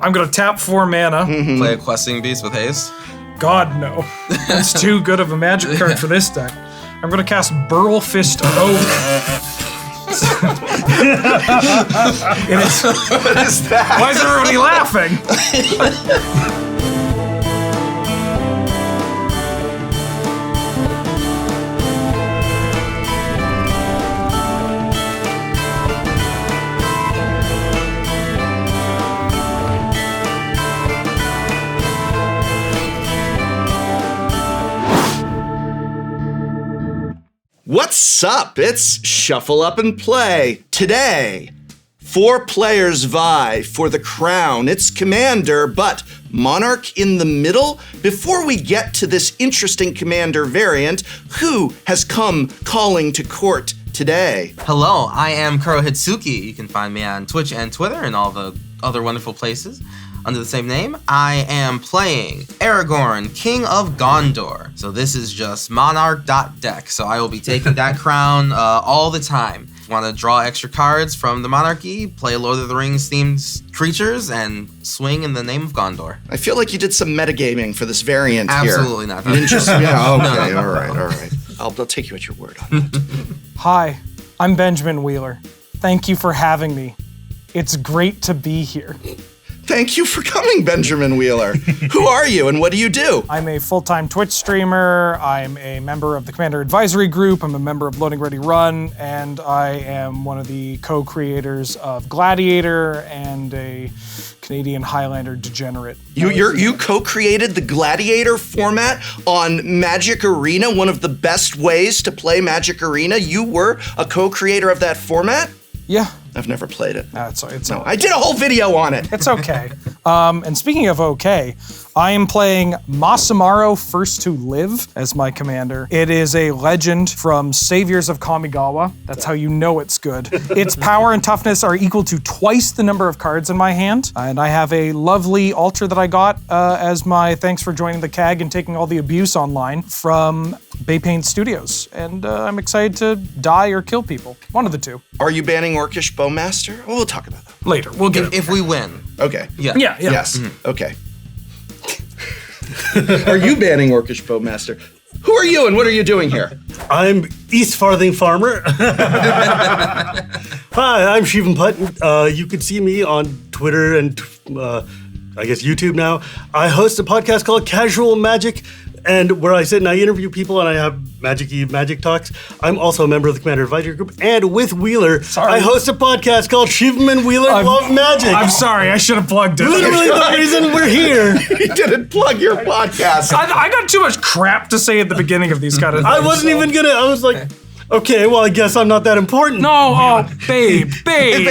I'm going to tap 4 mana. Play a questing beast with haste. God, no. That's too good of a magic card for this deck. I'm going to cast Burl Fist Oak. What is that? Why is everybody laughing? What's up? It's Shuffle Up and Play. Today, 4 players vie for the crown. It's Commander, but Monarch in the middle? Before we get to this interesting Commander variant, who has come calling to court today? Hello, I am Kuro Hitsuki. You can find me on Twitch and Twitter and all the other wonderful places under the same name. I am playing Aragorn, King of Gondor. So this is just Monarch.deck. So I will be taking that crown all the time. Want to draw extra cards from the Monarchy, play Lord of the Rings themed creatures, and swing in the name of Gondor. I feel like you did some metagaming for this variant Absolutely here. not. You didn't just, okay, No. all right. I'll take you at your word on that. Hi, I'm Benjamin Wheeler. Thank you for having me. It's great to be here. Thank you for coming, Benjamin Wheeler. Who are you and what do you do? I'm a full-time Twitch streamer. I'm a member of the Commander Advisory Group. I'm a member of Loading Ready Run, and I am one of the co-creators of Gladiator and a Canadian Highlander degenerate. You co-created the Gladiator format on Magic Arena, one of the best ways to play Magic Arena. You were a co-creator of that format? Yeah. I've never played it. I did a whole video on it. It's okay. And speaking of okay, I am playing Masamaro First to Live as my commander. It is a legend from Saviors of Kamigawa. That's how you know it's good. Its power and toughness are equal to twice the number of cards in my hand. And I have a lovely altar that I got as my thanks for joining the CAG and taking all the abuse online from Bay Paint Studios. And I'm excited to die or kill people. One of the two. Are you banning Orcish Bowmaster? Oh, we'll talk about that later. We'll get if we win. Okay. Yeah. Yes. Okay. Are you banning Orcish Bowmaster? Who are you and what are you doing here? I'm East Farthing Farmer. Hi, I'm Shivam Putt. You can see me on Twitter and I guess YouTube now. I host a podcast called Casual Magic, and where I sit and I interview people and I have magic talks. I'm also a member of the Commander Advisory Group, and with Wheeler, I host a podcast called Shivam and Wheeler Love Magic. I'm sorry, I should have plugged it. Literally the reason we're here. You didn't plug your podcast. I got too much crap to say at the beginning of these kind of things. I wasn't even gonna, I was like, okay, well, I guess I'm not that important. No, babe. Please.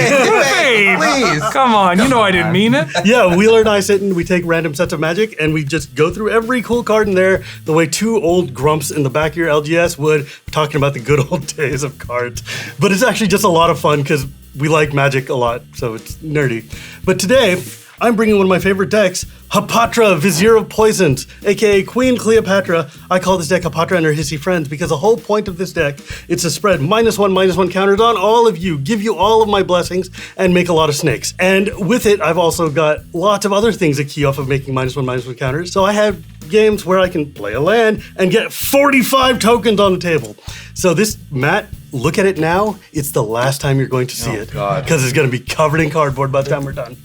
Come on, you know I didn't mean it. Yeah, Wheeler and I sit and we take random sets of Magic and we just go through every cool card in there the way 2 old grumps in the back of your LGS would, talking about the good old days of cards. But it's actually just a lot of fun because we like Magic a lot, so it's nerdy. But today, I'm bringing one of my favorite decks, Hapatra, Vizier of Poisons, aka Queen Cleopatra. I call this deck Hapatra and her hissy friends because the whole point of this deck is to spread -1/-1 counters on all of you, give you all of my blessings, and make a lot of snakes. And with it, I've also got lots of other things that key off of making -1/-1 counters. So I have games where I can play a land and get 45 tokens on the table. So this, Matt, look at it now. It's the last time you're going to see it. Because it's going to be covered in cardboard by the time we're done.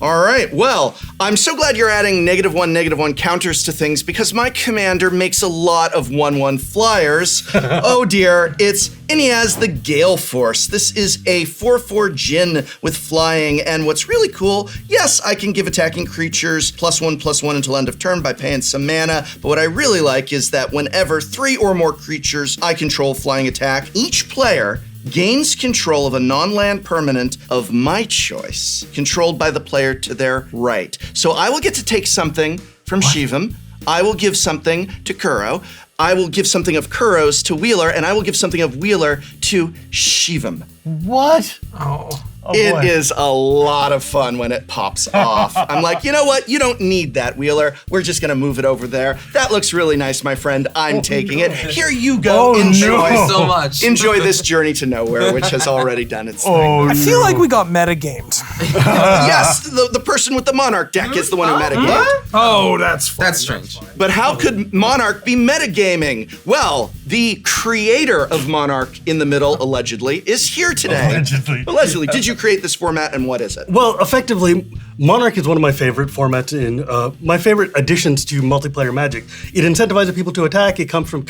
All right, well, I'm so glad you're adding -1/-1 counters to things because my commander makes a lot of 1/1 flyers. Oh dear, and he has the Gale Force. This is a 4/4 Djinn with flying, and what's really cool, yes, I can give attacking creatures +1/+1 until end of turn by paying some mana, but what I really like is that whenever 3 or more creatures I control flying attack, each player gains control of a non-land permanent of my choice, controlled by the player to their right. So I will get to take something from Shivam, I will give something to Kuro, I will give something of Kuro's to Wheeler, and I will give something of Wheeler to Shivam. What? Oh. It is a lot of fun when it pops off. I'm like, you know what? You don't need that, Wheeler. We're just going to move it over there. That looks really nice, my friend. I'm taking it. Here you go. Enjoy so much. Enjoy this journey to nowhere, which has already done its thing. I feel like we got metagamed. Yes, the person with the Monarch deck is the one who metagamed. Oh, that's fine. That's strange. But how could Monarch be metagaming? Well, the creator of Monarch in the middle, allegedly, is here today. Allegedly. Did you create this format, and what is it? Well, effectively, Monarch is one of my favorite formats in my favorite additions to multiplayer Magic. It incentivizes people to attack. It comes from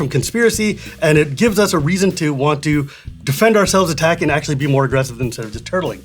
conspiracy, and it gives us a reason to want to defend ourselves, attack, and actually be more aggressive instead of just turtling.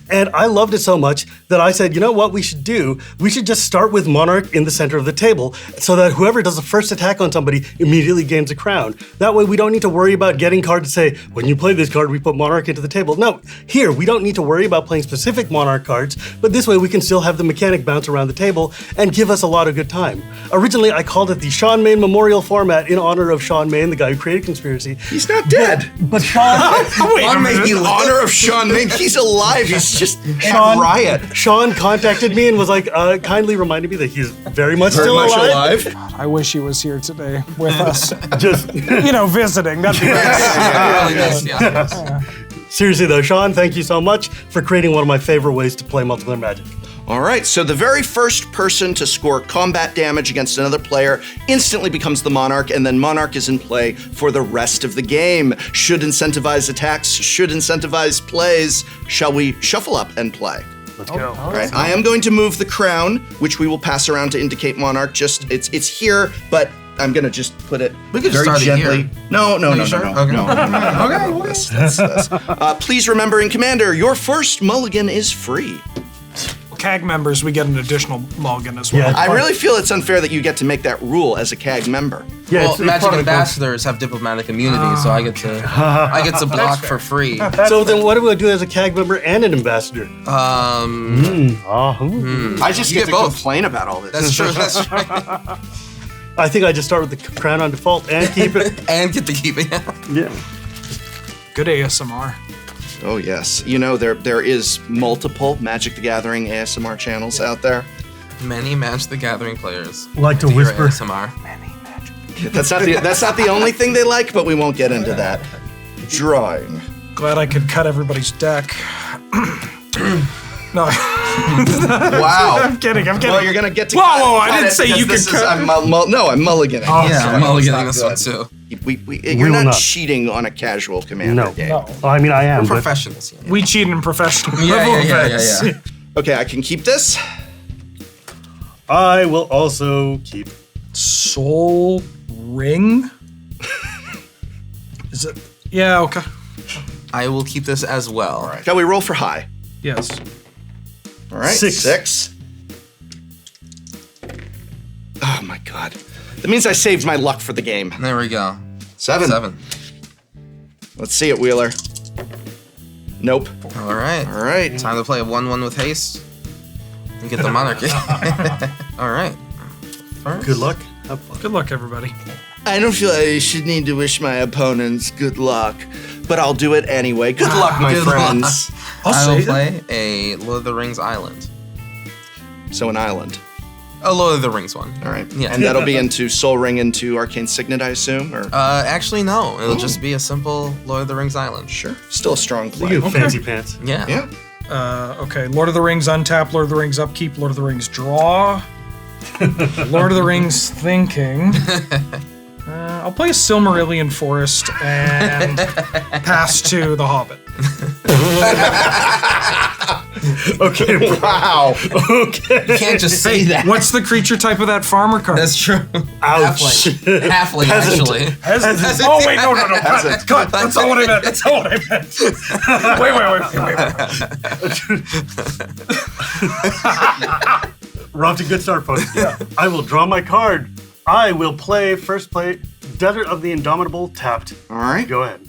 And I loved it so much that I said, you know what we should do? We should just start with Monarch in the center of the table so that whoever does the first attack on somebody immediately gains a crown. That way we don't need to worry about getting cards to say, when you play this card, we put Monarch into the table. No, here, we don't need to worry about playing specific Monarch cards, but this way we can still have the mechanic bounce around the table and give us a lot of good time. Originally, I called it the Sean Mayne Memorial format in honor of Sean Mayne, the guy who created Conspiracy. He's not dead. But Sean... In honor of Sean Mayne, he's alive. He's just at riot. Sean contacted me and was like, kindly reminded me that he's very much still alive. I wish he was here today with us. Just Visiting. That'd be great. seriously though, Sean, thank you so much for creating one of my favorite ways to play multiplayer Magic. All right, so the very first person to score combat damage against another player instantly becomes the Monarch, and then Monarch is in play for the rest of the game. Should incentivize attacks, should incentivize plays. Shall we shuffle up and play? Let's go. All right, I am going to move the crown, which we will pass around to indicate Monarch. Just it's here, but I'm gonna just put it We could just very start it gently. here. No. sure? Okay. No. This. Please remember, in Commander, your first mulligan is free. CAG members, we get an additional mulligan as well. Yeah. I really feel it's unfair that you get to make that rule as a CAG member. Yeah, Well, it's Magic part of the ambassadors have diplomatic immunity, so I get to block for free. So then what do I do as a CAG member and an ambassador? I just You get get to both. complain about all this. That's true. That's right. I think I just start with the crown on default and keep it. And get to keep it. Yeah. Good ASMR. Oh yes, there is multiple Magic the Gathering ASMR channels out there. Many Magic the Gathering players Like to hear whisper. ASMR. That's not the only thing they like, but we won't get into that. Drawing. Glad I could cut everybody's deck. No. Wow. I'm kidding. Well, you're gonna get to. Whoa, I cut didn't it say because you could this is- cut. I'm mulliganing. Yeah, I'm only getting That's this not one too. You're will not not. cheating on a casual Commander No. game. No. Well, I mean, I am, but Professionals. Yeah. We cheat in professional Yeah, level yeah, events. yeah. Okay, I can keep this. I will also keep. Soul Ring? Is it? Yeah, okay. I will keep this as well. All right. Shall we roll for high? Yes. All right. 6. Oh my God. That means I saved my luck for the game. There we go. 7. Let's see it, Wheeler. Nope. All right. All right. Time to play a 1/1 with haste. And get the monarchy. All right. First. Good luck. Have fun. Good luck, everybody. I don't feel I should need to wish my opponents good luck, but I'll do it anyway. Good luck, my Good friends. I will say play a Lord of the Rings island. So an island. A Lord of the Rings one. All right. Yeah. And that'll be into Soul Ring into Arcane Signet, I assume? Or Actually, no. It'll just be a simple Lord of the Rings island. Sure. Still a strong play. You fancy pants. Yeah. Yeah. Okay, Lord of the Rings untap, Lord of the Rings upkeep, Lord of the Rings draw, Lord of the Rings thinking. I'll play a Silmarillion Forest and pass to the Hobbit. Okay. Wow. Okay. You can't just say that. What's the creature type of that farmer card? That's true. Ouch. Halfling, actually. Oh, wait, no. Cut. That's not what I meant. That's not what I meant. Wait. We're off to a good start, folks. Yeah. I will draw my card. I will first play Desert of the Indomitable tapped. All right. Go ahead.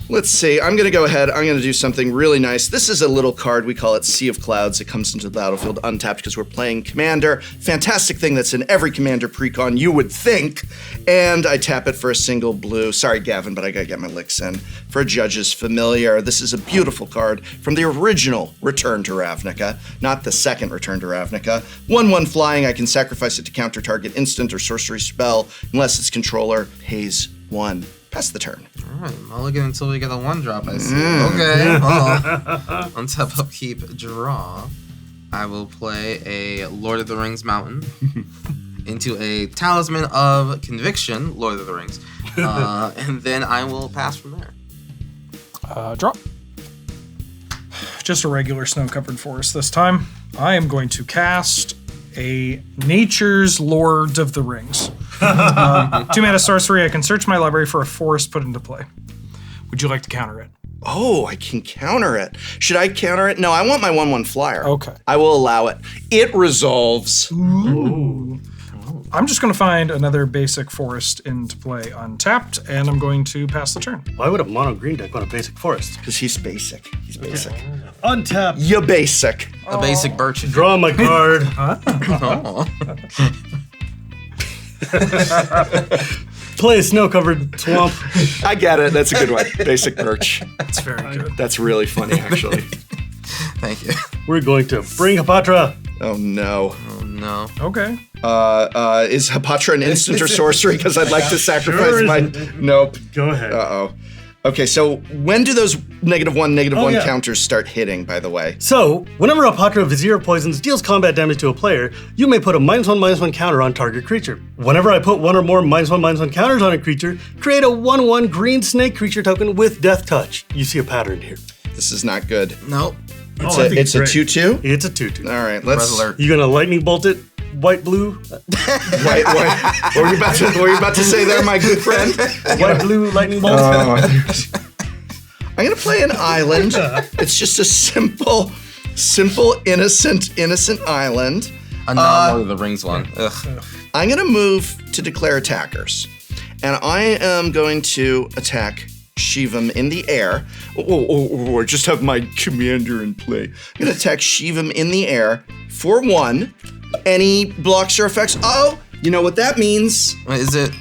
Let's see. I'm going to go ahead. I'm going to do something really nice. This is a little card. We call it Sea of Clouds. It comes into the battlefield untapped because we're playing Commander. Fantastic thing that's in every Commander precon, you would think. And I tap it for a single blue. Sorry, Gavin, but I got to get my licks in. For a Judge's Familiar. This is a beautiful card from the original Return to Ravnica, not the second Return to Ravnica. 1/1 flying. I can sacrifice it to counter target instant or sorcery spell unless its controller pays 1. Pass the turn. All right, mulligan until we get a 1-drop, I see. Okay, well, on tap upkeep, draw. I will play a Lord of the Rings Mountain into a Talisman of Conviction, Lord of the Rings. And then I will pass from there. Draw. Just a regular snow-covered forest this time. I am going to cast a Nature's Lord of the Rings. 2-mana sorcery. I can search my library for a forest put into play. Would you like to counter it? Oh, I can counter it. Should I counter it? No, I want my 1/1 flyer. Okay. I will allow it. It resolves. Ooh. I'm just going to find another basic forest into play untapped, and I'm going to pass the turn. Why would a mono green deck want a basic forest? Because he's basic. He's basic. Untap. You're basic. A basic birch. Draw my card. Oh. Play a snow-covered swamp. I get it. That's a good one. Basic birch. That's very good. That's really funny, actually. Thank you. We're going to bring Hapatra. Oh, no. Oh, no. Okay. Is Hapatra an instant or sorcery? Because I'd like to sacrifice Sure my... isn't. Nope. Go ahead. Uh-oh. Okay, so when do those -1/-1 yeah. counters start hitting, by the way? So, whenever Hapatra Vizier Poisons deals combat damage to a player, you may put a -1/-1 counter on target creature. Whenever I put one or more -1/-1 counters on a creature, create a 1/1 green snake creature token with Death Touch. You see a pattern here. This is not good. Nope. It's I think a great. 2/2? It's a 2/2. All right, let's... Red alert. You gonna lightning bolt it? White, blue? White. What were you about to say there, my good friend? White, blue, lightning bolt? I'm gonna play an island. It's just a simple, innocent island. A non-Lord of the Rings one. Ugh. I'm gonna move to declare attackers. And I am going to attack Shivam in the air. I just have my commander in play. I'm gonna attack Shivam in the air for 1. Any blocks or effects? Oh, you know what that means. Wait, is it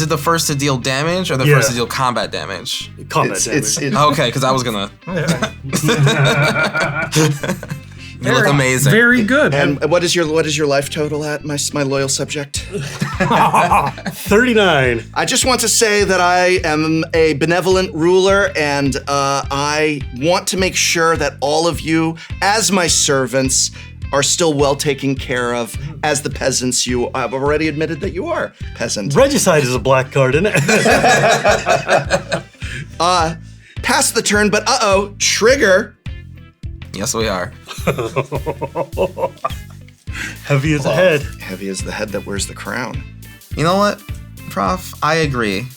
the first to deal damage or the Yeah. first to deal combat damage? Combat damage. It's Okay, because I was gonna. You look amazing. Very good. and what is your life total at, my loyal subject? 39. I just want to say that I am a benevolent ruler, and I want to make sure that all of you, as my servants, are still well taken care of as the peasants you have already admitted that you are peasant. Regicide is a black card, isn't it? Pass the turn, but trigger. Yes, we are. Heavy as a head. Heavy as the head that wears the crown. You know what, Prof? I agree.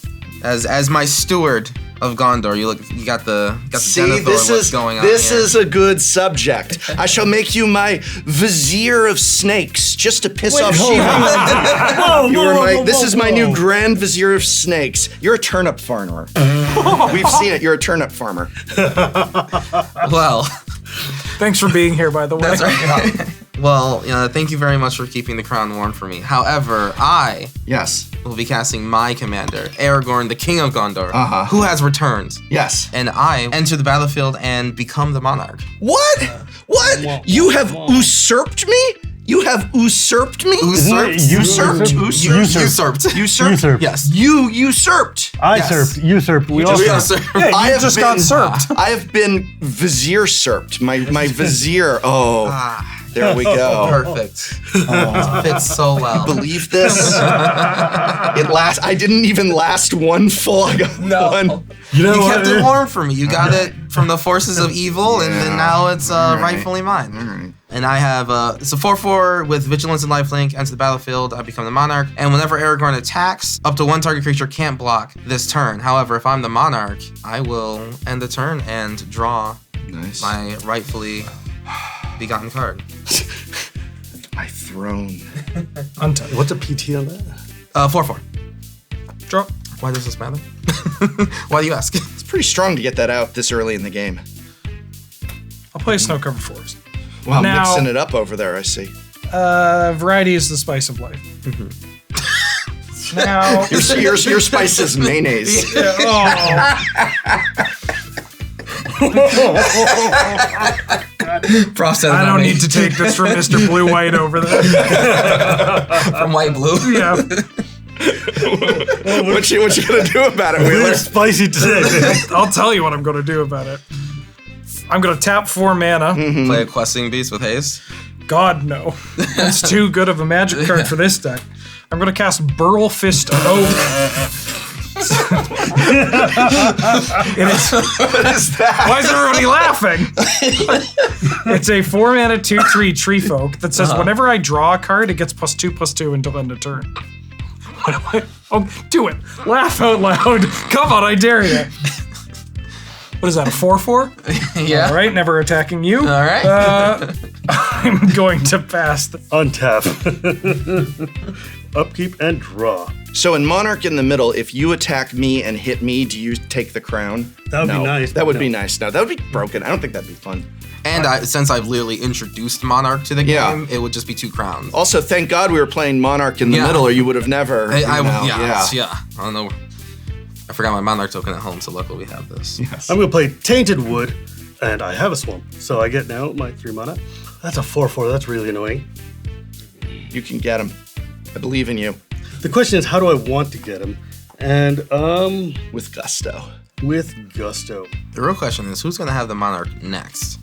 As my steward of Gondor, you got the See, Denethor, this what's is going on this here. is a good subject. I shall make you my vizier of snakes, just to piss off Shivam. This is my new grand vizier of snakes. You're a turnip farmer. We've seen it. You're a turnip farmer. Well, Thanks for being here, by the way. that's right. Well, thank you very much for keeping the crown warm for me. However, I Yes. will be casting my commander, Aragorn, the King of Gondor, Uh-huh. who has returned. Yes. And I enter the battlefield and become the monarch. What? What? You have usurped me? You have usurped me? Usurped? Usurped? Usurped. Usurped? Yes. You usurped. I Yes. usurped. Usurped. We all Just usurped. usurped. Yeah, I you have just got been- serped. I have been vizier serped. My vizier. Oh, there we go. Perfect. It fits so well. Believe this? I didn't even last one full. I got one. You know You what? kept it warm for me. You got it from the forces of evil, and then now it's rightfully mine. And I have it's a 4/4 with vigilance and lifelink. Enter the battlefield. I become the monarch. And whenever Aragorn attacks, up to one target creature can't block this turn. However, if I'm the monarch, I will end the turn and draw Nice. my rightfully begotten card. My throne. Untouched. What's a PT on that? 4/4. Draw. Why does this matter? Why do you ask? pretty strong to get that out this early in the game. I'll play Snow-Covered Forest. Wow, Now- mixing it up over there, I see. Variety is the spice of life. Now, Your spice is mayonnaise. Prof said I don't need to take this from Mr. Blue White over there. from White Blue. Yeah. What you gonna do about it, Wheeler? We're spicy today. I'll tell you what I'm going to do about it. I'm going to tap 4 mana. Play a questing beast with haste. God, no. That's too good of a magic card for this deck. I'm going to cast Burl Fist Oak. It is, What is that? why is everybody laughing? It's a 4 mana 2/3 tree folk that says whenever I draw a card, it gets +2/+2 until end of turn. What am I? Oh, do it. Laugh out loud. Come on, I dare you. What is that, a 4/4? Yeah. All right, never attacking you. All right. I'm going to pass. Untap. Upkeep and draw. So in Monarch in the middle, if you attack me and hit me, do you take the crown? That would be No. nice, That but would no. be nice. No, that would be broken. I don't think that'd be fun. And since I've literally introduced Monarch to the Yeah. game, it would just be 2 crowns. Also, thank God we were playing Monarch in the Yeah. middle, or you would have never. Yeah. Yeah. I don't know. I forgot my Monarch token at home, so luckily we have this. I'm going to play Tainted Wood, and I have a swamp. So I get now my 3 mana. That's a 4/4. That's really annoying. You can get him. I believe in you. The question is, how do I want to get him? And With gusto. with gusto. The real question is, who's going to have the Monarch next?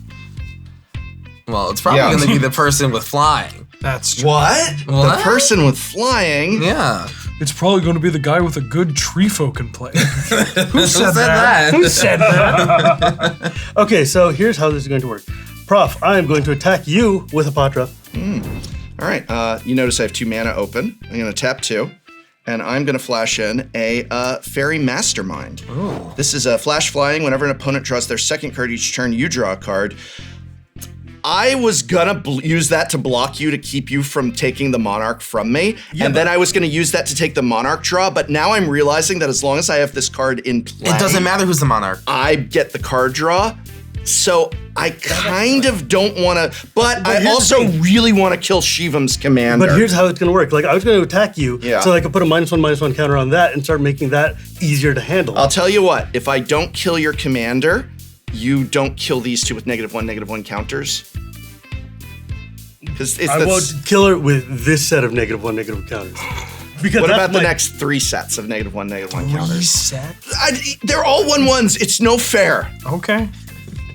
Well, it's probably Yeah. going to be the person with flying. That's true. What? What? The person with flying? Yeah. It's probably going to be the guy with a good tree folk in play. Who said that? Who said that? Okay, so here's how this is going to work. Prof, I am going to attack you with Hapatra. All right. You notice I have 2 mana open. I'm going to tap 2. And I'm going to flash in a Fairy Mastermind. Oh. This is a flash flying. Whenever an opponent draws their second card each turn, you draw a card. I was gonna use that to block you to keep you from taking the Monarch from me, and then I was gonna use that to take the Monarch draw. But now I'm realizing that as long as I have this card in play, It doesn't matter who's the Monarch. I get the card draw. So I kind of don't want to, but I here's the also thing. really want to kill Shivam's commander. But here's how it's going to work. Like, I was going to attack you, Yeah. so I could put a -1/-1 counter on that and start making that easier to handle. I'll tell you what, if I don't kill your commander, you don't kill these 2 with -1/-1 counters. Because I won't kill her with this set of -1/- counters. Because What that's about the my- next 3 sets of -1/-1 counters? Reset. They're all 1/1s. It's no fair. Okay.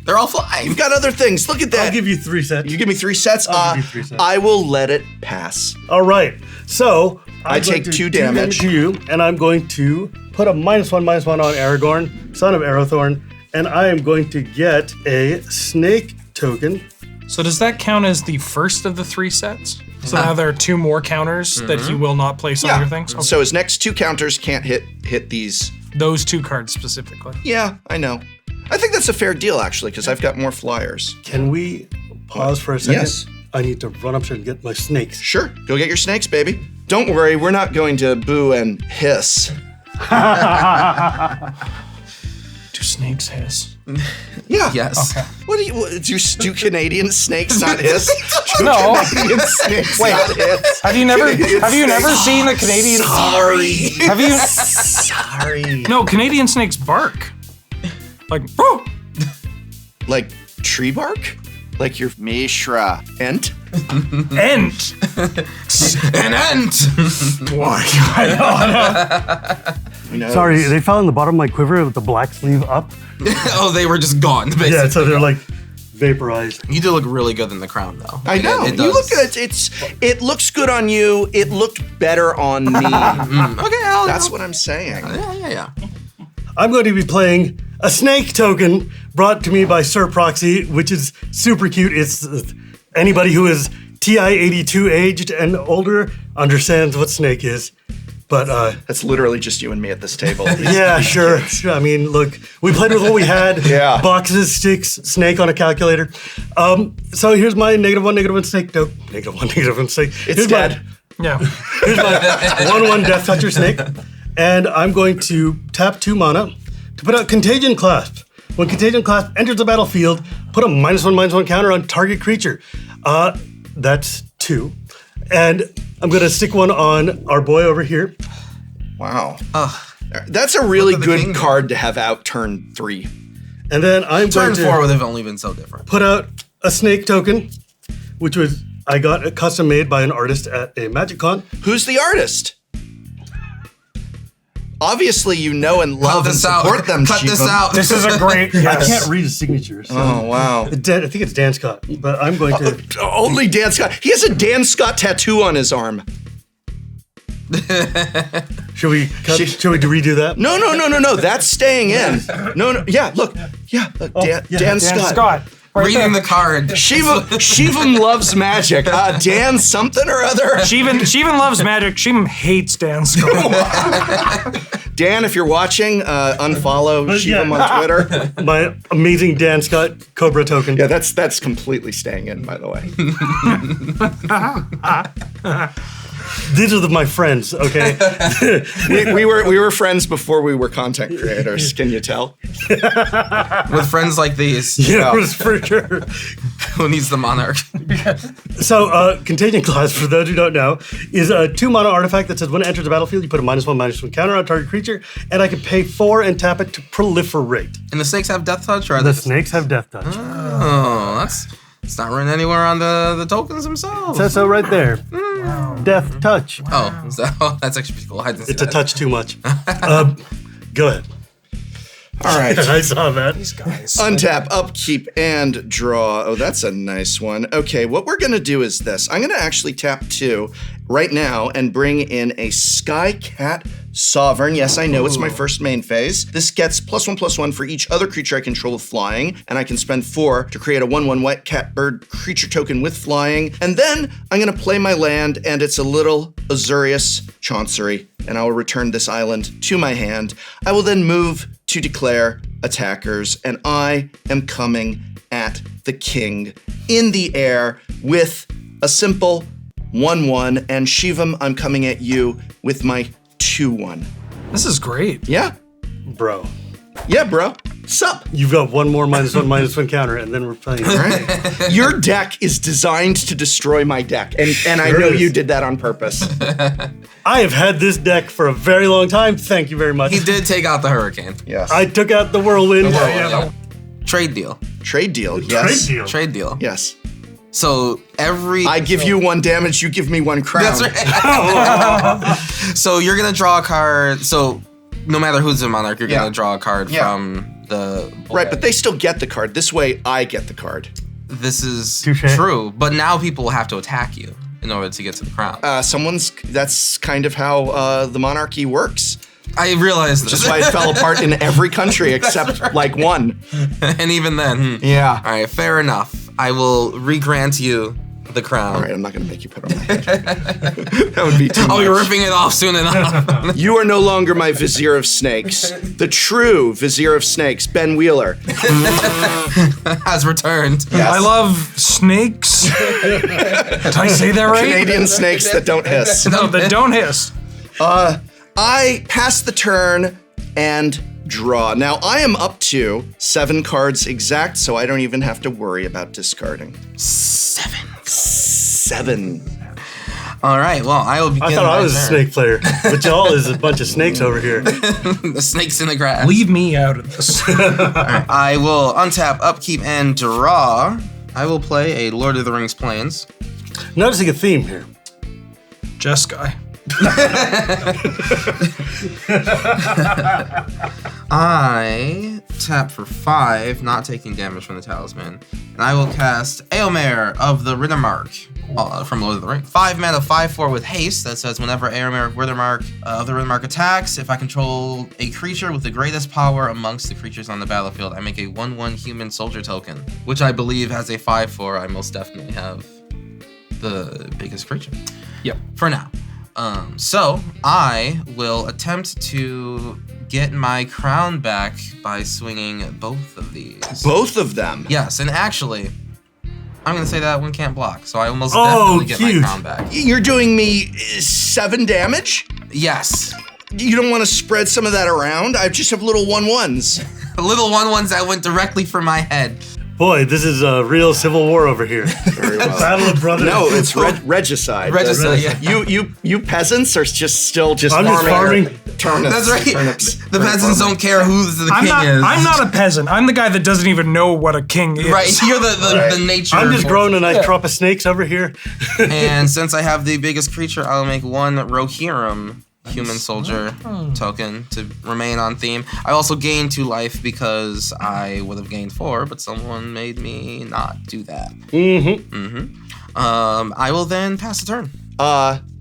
They're all flying. You've got other things. Look at that. I'll give you 3 sets. You give me 3 sets. I'll give you 3 sets. I will let it pass. All right. So I I'm going take to 2 do damage. to you, and I'm going to put a -1/-1 on Aragorn, son of Arathorn, and I am going to get a snake token. So does that count as the first of the 3 sets? So now there are 2 more counters that he will not place on your things? Okay. So his next 2 counters can't hit these. Those 2 cards specifically. Yeah, I know. I think that's a fair deal, actually, because I've got more flyers. Can we pause for a second? Yes. I need to run upstairs and get my snakes. Sure, go get your snakes, baby. Don't worry, we're not going to boo and hiss. Do snakes hiss? Yeah. Yes. Okay. Do Canadian snakes not hiss? Do No. Canadian snakes not hiss? Have you never seen a Canadian? Sorry. Have you? Sorry. No, Canadian snakes bark. Like, oh! Like tree bark? Like your Mishra Ent? Ent. An ant! Why? You know, Sorry, they fell in the bottom of my quiver with the black sleeve up. Oh, they were just gone, basically. Yeah, so they're like vaporized. You do look really good in the crown, though. I know. It You does. look good. It looks good on you. It looked better on me. Okay, That's what I'm saying. Yeah. I'm going to be playing a snake token brought to me by Sir Proxy, which is super cute. It's anybody who is TI-82 aged and older understands what snake is. But That's literally just you and me at this table. yeah, sure. I mean, look, we played with what we had. Yeah. Boxes, sticks, snake on a calculator. So here's my -1/-1 snake. No, -1/-1 snake. It's Here's dead. Yeah. Here's my 1/1 Death Toucher snake. And I'm going to tap 2 mana To put out Contagion Clasp. When Contagion Clasp enters the battlefield, put a -1/-1 counter on target creature. That's 2. And I'm going to stick one on our boy over here. Wow. That's a really Look at the good king. card to have out turn 3. And then I'm Turn going 4 to would have only been so different. put out a snake token, which was I got custom made by an artist at a Magic Con. Who's the artist? Obviously, you know and Cut love and this out. support them, Cut this Shivam. out. This is a great. I Yes. can't read his signature. So Oh, wow. I think it's Dan Scott, but I'm going to. Only Dan Scott. He has a Dan Scott tattoo on his arm. Should we redo that? No. That's staying in. No. Yeah, look. Yeah, look, Dan Dan Scott. Scott. Right Reading there. the card. Shivam loves magic. Dan something or other. Shivam loves magic. Shivam hates Dan Scott. Dan, if you're watching, unfollow Shivam on Twitter. My amazing Dan Scott Cobra token. Yeah, that's completely staying in, by the way. These are my friends, okay? we were friends before we were content creators. Can you tell? With friends like these. Yeah, for sure. Who needs the Monarch? So, Contagion Class, for those who don't know, is a 2-mana artifact that says when it enters the battlefield, you put a -1/-1 counter on target creature, and I can pay 4 and tap it to proliferate. And the snakes have death touch, or are The they- snakes have death touch. Oh, it's not written anywhere on the tokens themselves. Says so right there. Death touch. That's actually pretty cool. I didn't see It's a that. touch too much. Go ahead. All right. I saw that. These guys. Untap, upkeep, and draw. Oh, that's a nice one. Okay, what we're going to do is this. I'm going to actually tap 2 right now and bring in a Sky Cat Sovereign. Yes, I know it's my first main phase. This gets +1/+1 for each other creature I control with flying, and I can spend 4 to create a 1/1 white cat bird creature token with flying. And then I'm going to play my land, and it's a little Azurius Chancery, and I will return this island to my hand. I will then move to declare attackers, and I am coming at the king in the air with a simple 1/1, and Shivam, I'm coming at you with my 2/1. This is great. Yeah? Bro. Yeah, bro. Sup? You've got one more -1/-1 counter, and then we're playing. Right. Your deck is designed to destroy my deck, and I Sure know is. you did that on purpose. I have had this deck for a very long time. Thank you very much. He did take out the hurricane. Yes. I took out the whirlwind. Yeah. Trade deal. Trade deal. Yes. Trade deal. Trade deal. Yes. So every I give you 1 damage, you give me 1 crown. That's right. So you're gonna draw a card. So no matter who's the Monarch, you're Yeah. gonna draw a card Yeah. from the Right, but they still get the card. This way, I get the card. This is Touché. true, but now people will have to attack you in order to get to the crown. That's kind of how the monarchy works. I realized this. Which is why it fell apart in every country except like 1. And even then, Yeah. All right, fair enough. I will re-grant you the crown. All right, I'm not going to make you put on my head. That would be too much. Oh, you're ripping it off soon enough. You are no longer my Vizier of Snakes. The true Vizier of Snakes, Ben Wheeler. Has returned. Yes. I love snakes. Did I say that right? Canadian snakes that don't hiss. No, that don't hiss. I pass the turn and draw. Now, I am up to 7 cards exact, so I don't even have to worry about discarding. 7. All right, well, I will begin I thought I my was a turn. snake player, but y'all is a bunch of snakes over here. The snakes in the grass. Leave me out of this. I will untap, upkeep, and draw. I will play a Lord of the Rings Plains. Noticing a theme here. Jess guy. I tap for 5, not taking damage from the talisman, and I will cast Eomer of the Riddermark from Lord of the Rings. 5 mana, 5/4 with haste. That says whenever Eomer of the Riddermark attacks, if I control a creature with the greatest power amongst the creatures on the battlefield, I make a 1/1 human soldier token, which I believe has a 5/4. I most definitely have the biggest creature. Yep. For now. So I will attempt to get my crown back by swinging both of these. Both of them. Yes, and actually, I'm gonna say that one can't block, so I almost Oh, definitely get cute. my crown back. You're doing me 7 damage? Yes. You don't want to spread some of that around? I just have little 1/1s. The little 1/1s that went directly for my head. Boy, this is a real civil war over here. Very well. Battle of brothers. No, it's regicide. Regicide, yeah. You peasants are still I'm just farming farming. turnips. That's right. Turnips. The peasants don't care who the king is. I'm not a peasant. I'm the guy that doesn't even know what a king is. Right, you're the nature. I'm just growing a nice crop of snakes over here. And since I have the biggest creature, I'll make one Rohirrim human soldier token to remain on theme. I also gained 2 life because I would have gained 4, but someone made me not do that. I will then pass the turn.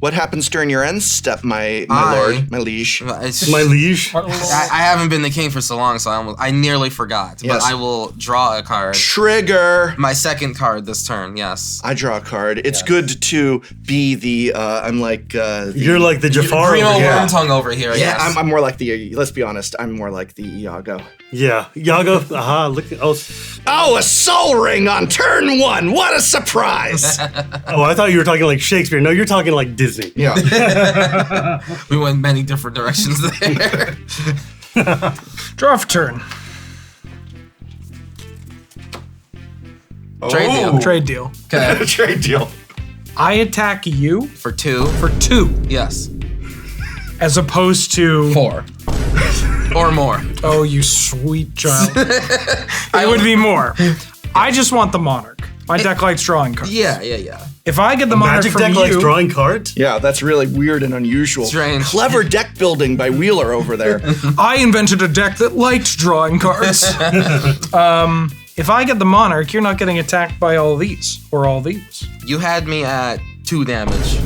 What happens during your end step, my lord, my liege? My liege. I haven't been the king for so long, so I nearly forgot. But Yes. I will draw a card. Trigger. My second card this turn, yes. I draw a card. It's good to be the. I'm like. You're like the Jafar Primo over here. Wormtongue over here, Yeah, yes. I'm more like the. Let's be honest. I'm more like the Iago. Yeah. Yago. Aha. Look. Oh, a soul ring on turn 1. What a surprise! Oh, I thought you were talking like Shakespeare. No, you're talking like Disney. Yeah. We went many different directions there. Draw for turn. Trade deal. Trade deal. Okay. Trade deal. I attack you For 2. for 2, Yes. as opposed to 4. Or more. Oh, you sweet child. It would be more. I just want the Monarch. My deck likes drawing cards. Yeah. If I get the Monarch Magic from deck you, likes drawing cards. Yeah, that's really weird and unusual. Strange. Clever deck building by Wheeler over there. I invented a deck that liked drawing cards. If I get the Monarch, you're not getting attacked by all these or all these. You had me at 2 damage.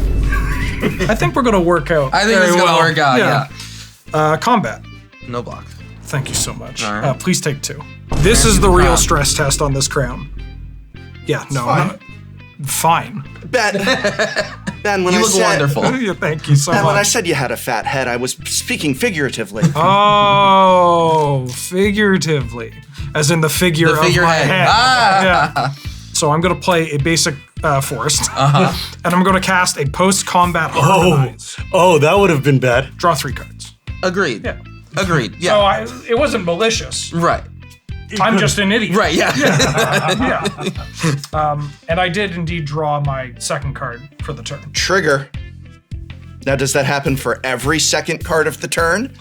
I think we're gonna work out. I think very it's gonna well. work out, yeah. Combat. No block. Thank you so much. All right. Please take 2. This is the real stress test on this crown. Yeah, no, fine. Ben, when You I look said, wonderful. Yeah, thank you so Ben, when I much. said you had a fat head, I was speaking figuratively. Oh, figuratively, as in the figure The of my figurehead. head. Ah! Yeah. So I'm gonna play a basic forest, Uh-huh. and I'm gonna cast a post-combat Oh. harmonize. Oh, that would have been bad. Draw 3 cards. Agreed. Yeah. Agreed. Yeah. So it wasn't malicious. Right. I'm just an idiot. Right. Yeah. Yeah. And I did indeed draw my second card for the turn. Trigger. Now, does that happen for every second card of the turn?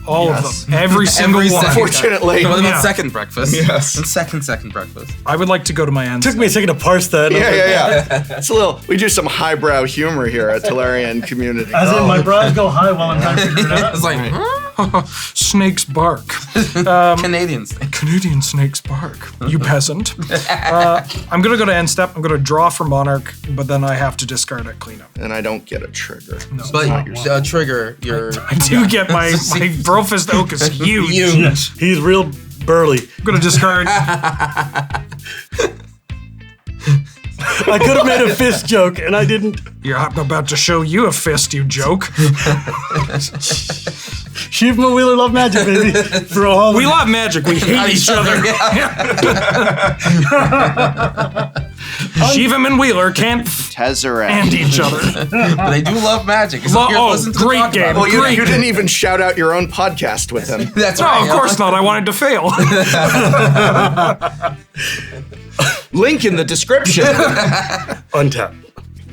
All Yes. of them. Every single Every one. second. Unfortunately. What about Yeah. second breakfast? Yes. And second breakfast. I would like to go to my end. Took me a second to parse that. Yeah. It's a little. We do some highbrow humor here at Tolarian community. As in, my brows go high while I'm trying to figure it out. It's like Snakes bark. Canadian snake. Canadian snakes bark. You peasant. I'm gonna go to end step. I'm gonna draw for Monarch, but then I have to discard at cleanup. And I don't get a trigger. No. But trigger your. I do get my Brofist Oak is huge. Huge. He's real burly. I'm gonna discard. I could have made a fist joke, and I didn't. Yeah, I'm about to show you a fist, you joke. Shivam Wheeler love magic, baby. For all We love magic. We hate each other. Shivam and Wheeler can't Tezzeret. stand each other. But they do love magic. So here, listen to great talk game. about Well, it. you didn't even shout out your own podcast with him. That's No, right. of course not. I wanted to fail. Link in the description. Untap.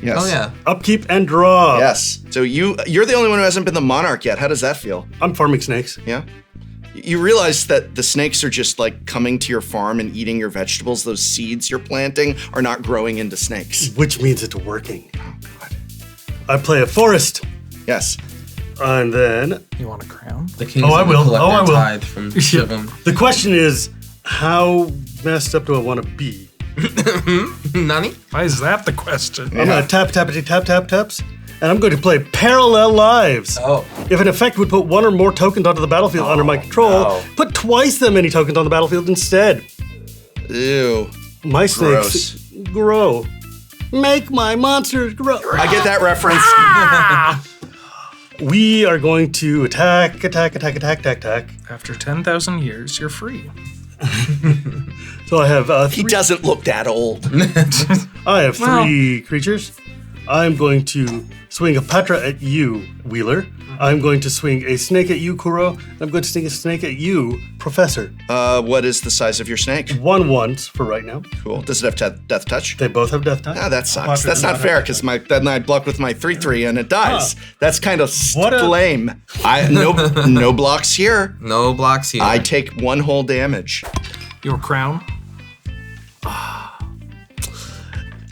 Yes. Oh yeah. Upkeep and draw. Yes. So you're the only one who hasn't been the Monarch yet. How does that feel? I'm farming snakes. Yeah. You realize that the snakes are just like coming to your farm and eating your vegetables. Those seeds you're planting are not growing into snakes. Which means it's working. Oh, God. I play a forest. Yes. And then You want a crown? The kings Oh, I will. collect Oh, their I will. tithe from Shivam. the question is, how messed up do I want to be? Nani? Why is that the question? I'm going to tap, taps, and I'm going to play Parallel Lives. Oh. If an effect would put 1 or more tokens onto the battlefield under my control, no. put twice that many tokens on the battlefield instead. Ew. My snakes grow. Make my monsters grow. I get that reference. We are going to attack. After 10,000 years, you're free. So I have He doesn't look that old. I have 3 creatures. I'm going to swing a Hapatra at you, Wheeler. I'm going to swing a snake at you, Kuro. I'm going to swing a snake at you, Professor. What is the size of your snake? 1/1 for right now. Cool. Does it have death touch? They both have death touch. Ah, that sucks. Hapatra That's does not have fair death because touch. then I block with my 3/3 and it dies. That's kind of What a- lame. No blocks here. No blocks here. I take 1 whole damage. Your crown.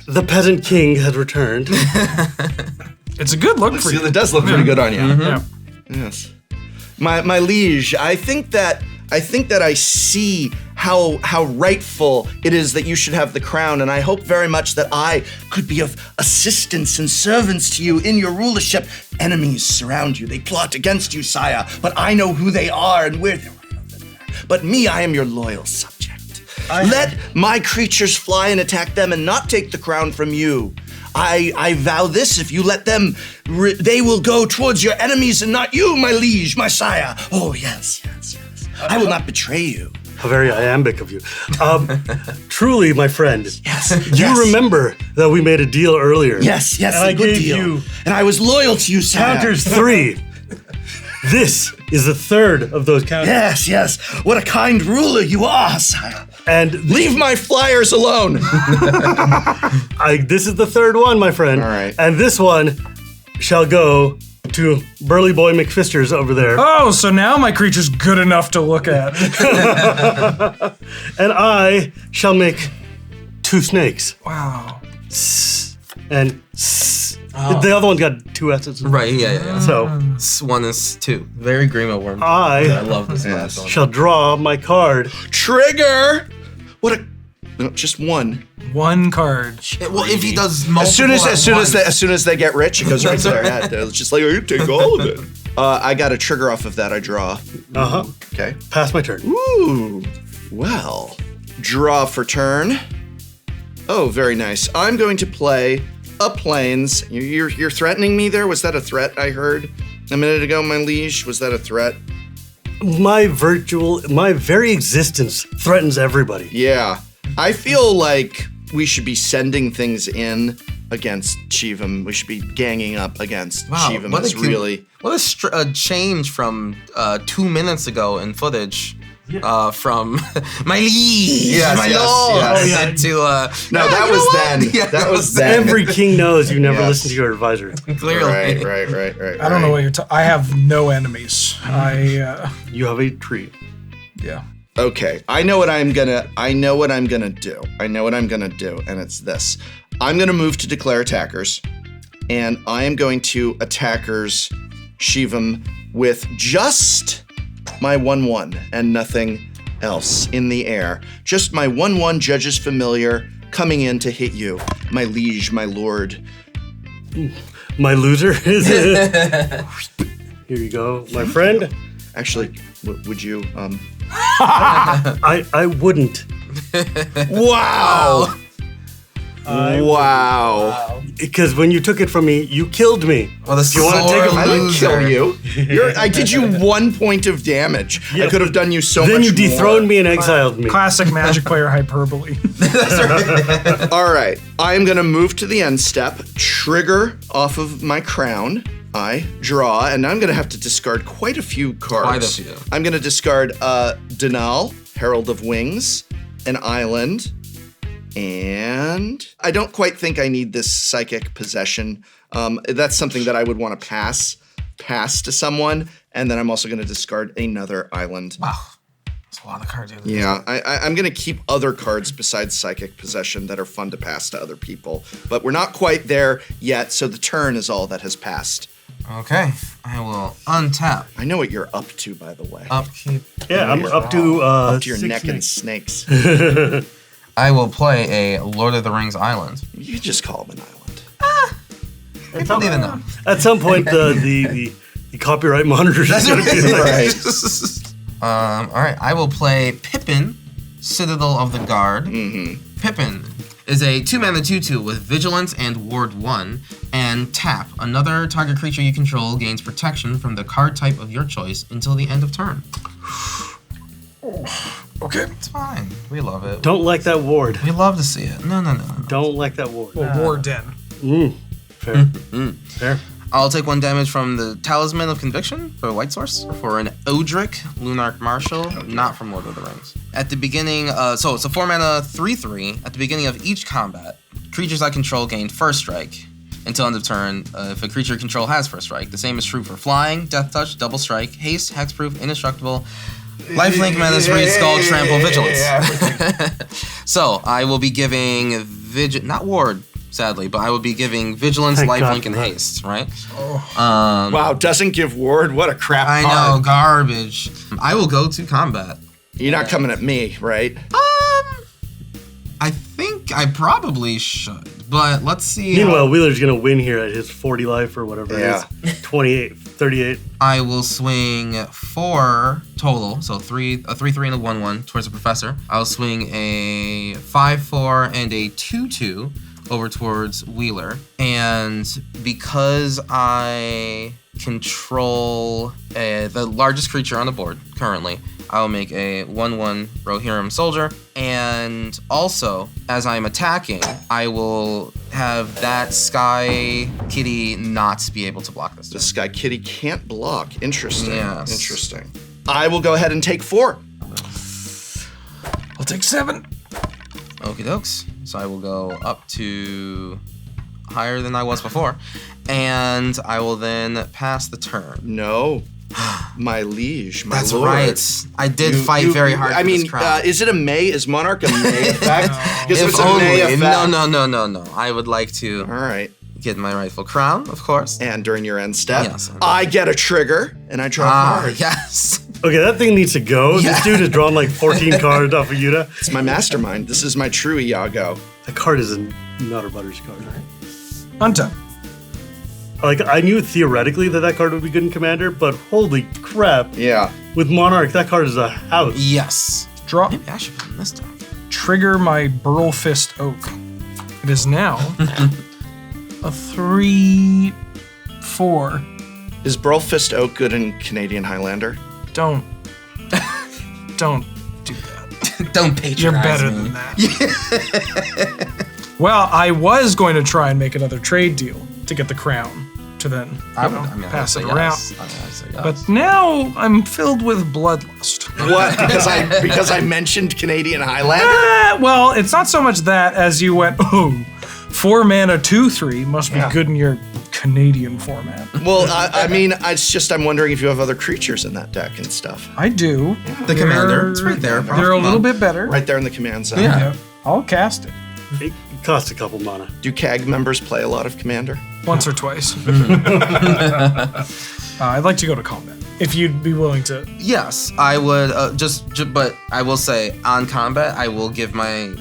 The peasant king has returned. It's a good look for you. It does look pretty good on you. Yeah. Yes. My liege, I think that I see how rightful it is that you should have the crown, and I hope very much that I could be of assistance and servants to you in your rulership. Enemies surround you. They plot against you, sire, but I know who they are and where they are. But me, I am your loyal subject. Let my creatures fly and attack them and not take the crown from you. I vow this, if you let them, they will go towards your enemies and not you, my liege, my sire. Oh, yes. I will not betray you. How very iambic of you. Truly, my friend. Yes. You remember that we made a deal earlier. Yes, And a I good gave deal. you And I was loyal to you, sire. counters 3. This is the 3rd of those counters. Yes. What a kind ruler you are, sire. And Leave my flyers alone. this is the 3rd one, my friend. All right. And this one shall go to Burly Boy McFisters over there. Oh, so now my creature's good enough to look at. And I shall make 2 snakes. Wow. And the other one's got 2 S's. Right, yeah. So One is 2. Very Grima worm. I I love this class. shall draw my card. Trigger. No, just 1. 1 card. Well, if he does multiple As soon as they get rich, it goes right to their head. It's just like, you take all of it. I got a trigger off of that. I draw. Uh-huh. Okay. Pass my turn. Ooh. Well, draw for turn. Oh, very nice. I'm going to play a plains. You're threatening me there? Was that a threat I heard a minute ago, my liege? Was that a threat? My very existence threatens everybody. Yeah. I feel like we should be sending things in against Shivam. We should be ganging up against Shivam. what It's a really... What a change from 2 minutes ago in footage. From my liege, Yes, my yes, lord, yes. to No, yeah, that you was know what? then. Yeah, That was then. Every king knows you never Yes. listen to your advisor. clearly. Right. I don't know what you're I have no enemies. You have a tree. Yeah. Okay, I know what I'm gonna do, and it's this. I'm gonna move to declare attackers, and I am going to attackers Shivam with just my 1/1 and nothing else in the air. Just my 1/1 Judge's Familiar coming in to hit you, my liege, my lord. My loser is Here you go, my friend. Actually, would you? I wouldn't. Wow! Wow! Because when you took it from me, you killed me. Well, the you wanna take it? I didn't loser. kill you. I did you 1 point of damage. I could have done you so much Then you more. dethroned me and exiled me. Classic Magic player hyperbole. All right, I am gonna move to the end step, trigger off of my crown. I draw, and I'm gonna have to discard quite a few cards. Quite a few. I'm gonna discard Denal, Herald of Wings, an island, and I don't quite think I need this psychic possession. That's something that I would want to pass to someone, and then I'm also gonna discard another island. Wow, that's a lot of cards. Yeah, I'm gonna keep other cards besides Psychic Possession that are fun to pass to other people, but we're not quite there yet, so the turn is all that has passed. Okay, I will untap. I know what you're up to, by the way. Upkeep. Yeah, I'm up to Up to your 6 neck in snakes. snakes. I will play a Lord of the Rings island. You could just call them an island. I don't even know. At some point, the copyright monitors are going to be like, Right. All right, I will play Pippin, Citadel of the Guard. Pippin is a 2-mana 2/2 with Vigilance and Ward 1, and tap. Another target creature you control gains protection from the card type of your choice until the end of turn. Okay. It's fine. We love it. don't like that ward. We love to see it. No. Don't like that ward. Well, War Den. Fair. Fair. I'll take 1 damage from the Talisman of Conviction for a white source for an Odric Lunarch Marshal, not from Lord of the Rings. At the beginning, so it's a 4 mana 3/3. At the beginning of each combat, creatures I control gain first strike until end of turn. If a creature you control has first strike, the same is true for flying, death touch, double strike, haste, hexproof, indestructible, lifelink, menace, reed, skull, trample, vigilance. So I will be giving not ward. Sadly, but I would be giving vigilance, lifelink, and haste, right? Wow, doesn't give ward? What a crap I card. know, garbage. I will go to combat. You're not coming at me, right? I think I probably should, but let's see. Meanwhile, Wheeler's going to win here at his 40 life or whatever it is. 28, 38. I will swing 4 total, so a 3/3 and a 1/1 towards the professor. I'll swing a 5/4 and a 2/2 over towards Wheeler. And because I control the largest creature on the board currently, I will make a 1/1 Rohirrim soldier. And also, as I'm attacking, I will have that Sky Kitty not be able to block this. The Sky Kitty can't block. Interesting. Yes. Interesting. I will go ahead and take 4. I'll take 7. Okie dokes. So I will go up to higher than I was before. And I will then pass the turn. No. My liege, my That's lord. right. I did fight very hard for this crown. Is it a May? Is Monarch a May effect? Because if it's a only. May effect. No. I would like to All right. get my rightful crown, of course. And during your end step, Yes. I get a trigger and I draw a card. Yes. Okay, that thing needs to go. Yeah. This dude has drawn like 14 cards off of Yuta. It's my mastermind. This is my true Iago. That card is a Nutter Butters card. Untap. Like, I knew theoretically that card would be good in Commander, but holy crap. Yeah. With Monarch, that card is a house. Yes. Draw. Maybe I should put in this deck. Trigger my Burl Fist Oak. It is now a 3/4. Is Burl Fist Oak good in Canadian Highlander? Don't do that. Don't patronize You're better me. than that. Well, I was going to try and make another trade deal to get the crown to then pass it around. But now I'm filled with bloodlust. What? Because I mentioned Canadian Highlander? Well, it's not so much that as you went, 4 mana 2/3 must be good in your Canadian format. Well, I'm wondering if you have other creatures in that deck and stuff. I do. The commander, it's right there. They're a little bit better. Right there in the command zone. Yeah. Yep. I'll cast it It costs a couple mana. Do CAG members play a lot of Commander? once or twice. I'd like to go to combat. If you'd be willing to. Yes, I would. But I will say, on combat, I will give my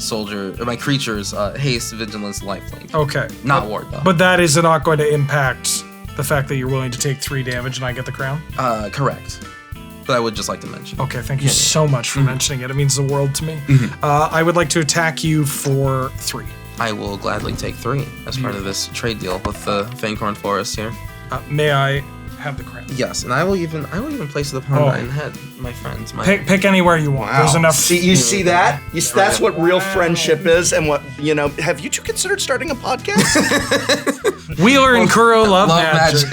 creatures haste, vigilance, lifelink. Okay. Not ward though. But that is not going to impact the fact that you're willing to take 3 damage and I get the crown? Correct. But I would just like to mention. Okay, thank you so much for mentioning it. It means the world to me. I would like to attack you for 3. I will gladly take 3 as part of this trade deal with the Fangcorn Forest here. May I have the crown? Yes, and I will even place it upon mine head, my friends. Pick anywhere you want. There's enough. You see that? That's what real friendship is, and what have you two considered starting a podcast? Wheeler and Kuro love magic.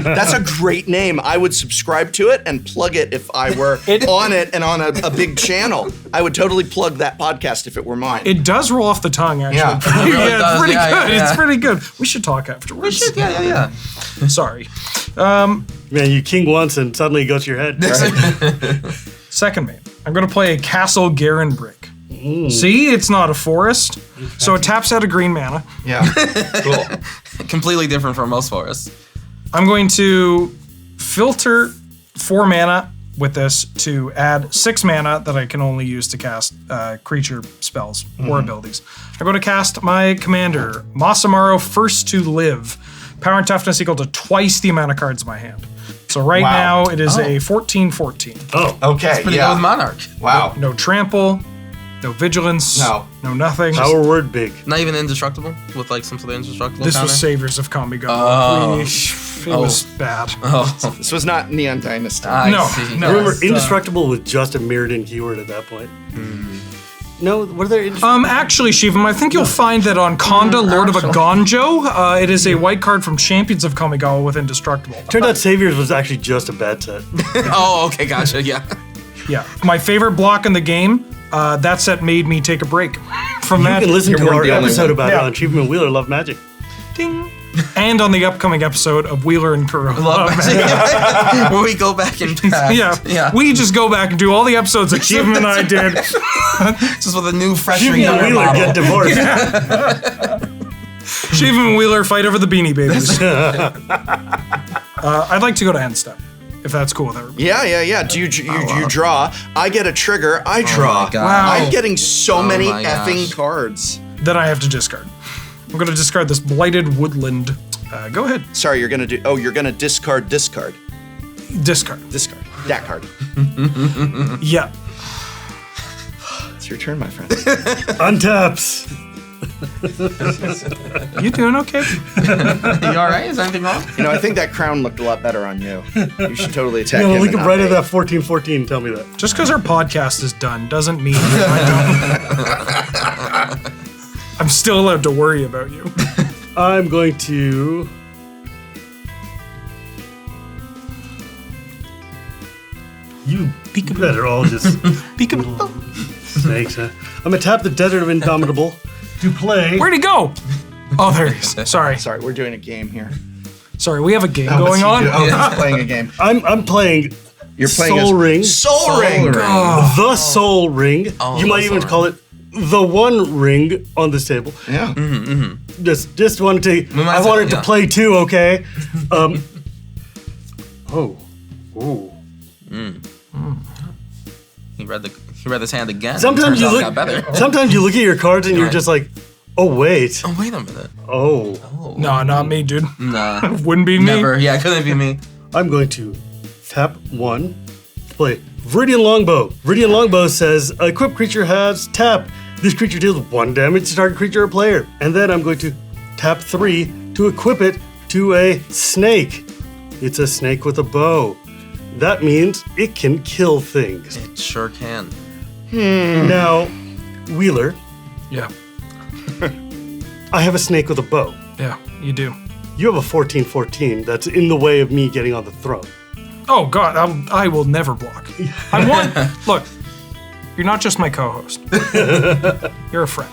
That's a great name. I would subscribe to it and plug it if I were on it and on a big channel. I would totally plug that podcast if it were mine. It does roll off the tongue, actually. Yeah. Pretty, really it's does. pretty Yeah, good. yeah. It's pretty good. We should talk afterwards. We should, yeah. Sorry. Man, you king once and suddenly it goes to your head. Second main. I'm going to play a Castle Garen Brick. See, it's not a forest. So it taps out a green mana. Yeah. Cool. Completely different from most forests. I'm going to filter 4 mana with this to add 6 mana that I can only use to cast creature spells or abilities. I'm going to cast my commander, Masamaro, First to Live. Power and toughness equal to twice the amount of cards in my hand. So right now it is a 14/14. Oh, Okay. Pretty good with Monarch. Wow. No trample, no vigilance, No nothing. power word big. Not even indestructible with like some sort of indestructible. This counter? was Saviors of Kamigawa. It was bad. Oh, This was not Neon Dynasty. I No, see. no. Remember, indestructible was just a mirrored in keyword at that point. No, were there? Actually, Shivam, I think you'll find that on Konda, Lord of Agonjo, it is a white card from Champions of Kamigawa with Indestructible. Turned out Saviors was actually just a bad set. Oh, okay, gotcha. Yeah. Yeah. My favorite block in the game, that set made me take a break from that. You can listen to weren't our the only episode one. about Yeah. how Achievement and Wheeler love magic. Ding. And on the upcoming episode of Wheeler and Kuro. Love magic. Where we go back and back. Yeah. We just go back and do all the episodes that Shivam and I did. Just with a new, fresher, Achievement and younger Wheeler model. get divorced. Shivam and Wheeler fight over the Beanie Babies. I'd like to go to end step, if that's cool with everybody. Yeah. Do you draw? I get a trigger. I draw. my God. Wow. I'm getting so many my effing gosh. cards. Then I have to discard. I'm going to discard this Blighted Woodland. Go ahead. Sorry, you're gonna do. Oh, you're gonna discard. Discard. Discard. That card. Yeah. It's your turn, my friend. Untaps. You doing okay? You all right? Is anything wrong? I think that crown looked a lot better on you. You should totally attack No, him. look and not right at me. that 1414. Tell me that. Just because our podcast is done doesn't mean I don't. I'm still allowed to worry about you. I'm going to. You better all just snakes, huh? I'm gonna tap the Desert of Indomitable to play. Where'd he go? Oh, there he is. Sorry. Sorry, we're doing a game here. Sorry, we have a game Oh, going on. he's playing a game. I'm playing. You're playing Soul Ring. Soul Ring. The Soul Ring. Oh, You might the even Soul call it the one ring on this table. Yeah. Just wanted to. might I as wanted well, to play too. Okay. Oh. Ooh. He read this hand again. Sometimes Turns you out it look. got better. Sometimes you look at your cards and you're Right. just like, oh wait. Oh, wait a minute. Oh. No, not me, dude. Nah. Wouldn't be me. Never. Yeah, couldn't be me. I'm going to tap one to play Viridian Longbow. Viridian Longbow says a equipped creature has tap. This creature deals 1 damage to target creature or player. And then I'm going to tap 3 to equip it to a snake. It's a snake with a bow. That means it can kill things. It sure can. Now, Wheeler, Yeah. I have a snake with a bow. Yeah, you do. You have a 14-14 that's in the way of me getting on the throne. Oh, God, I will never block. I want. Look, you're not just my co host, you're a friend.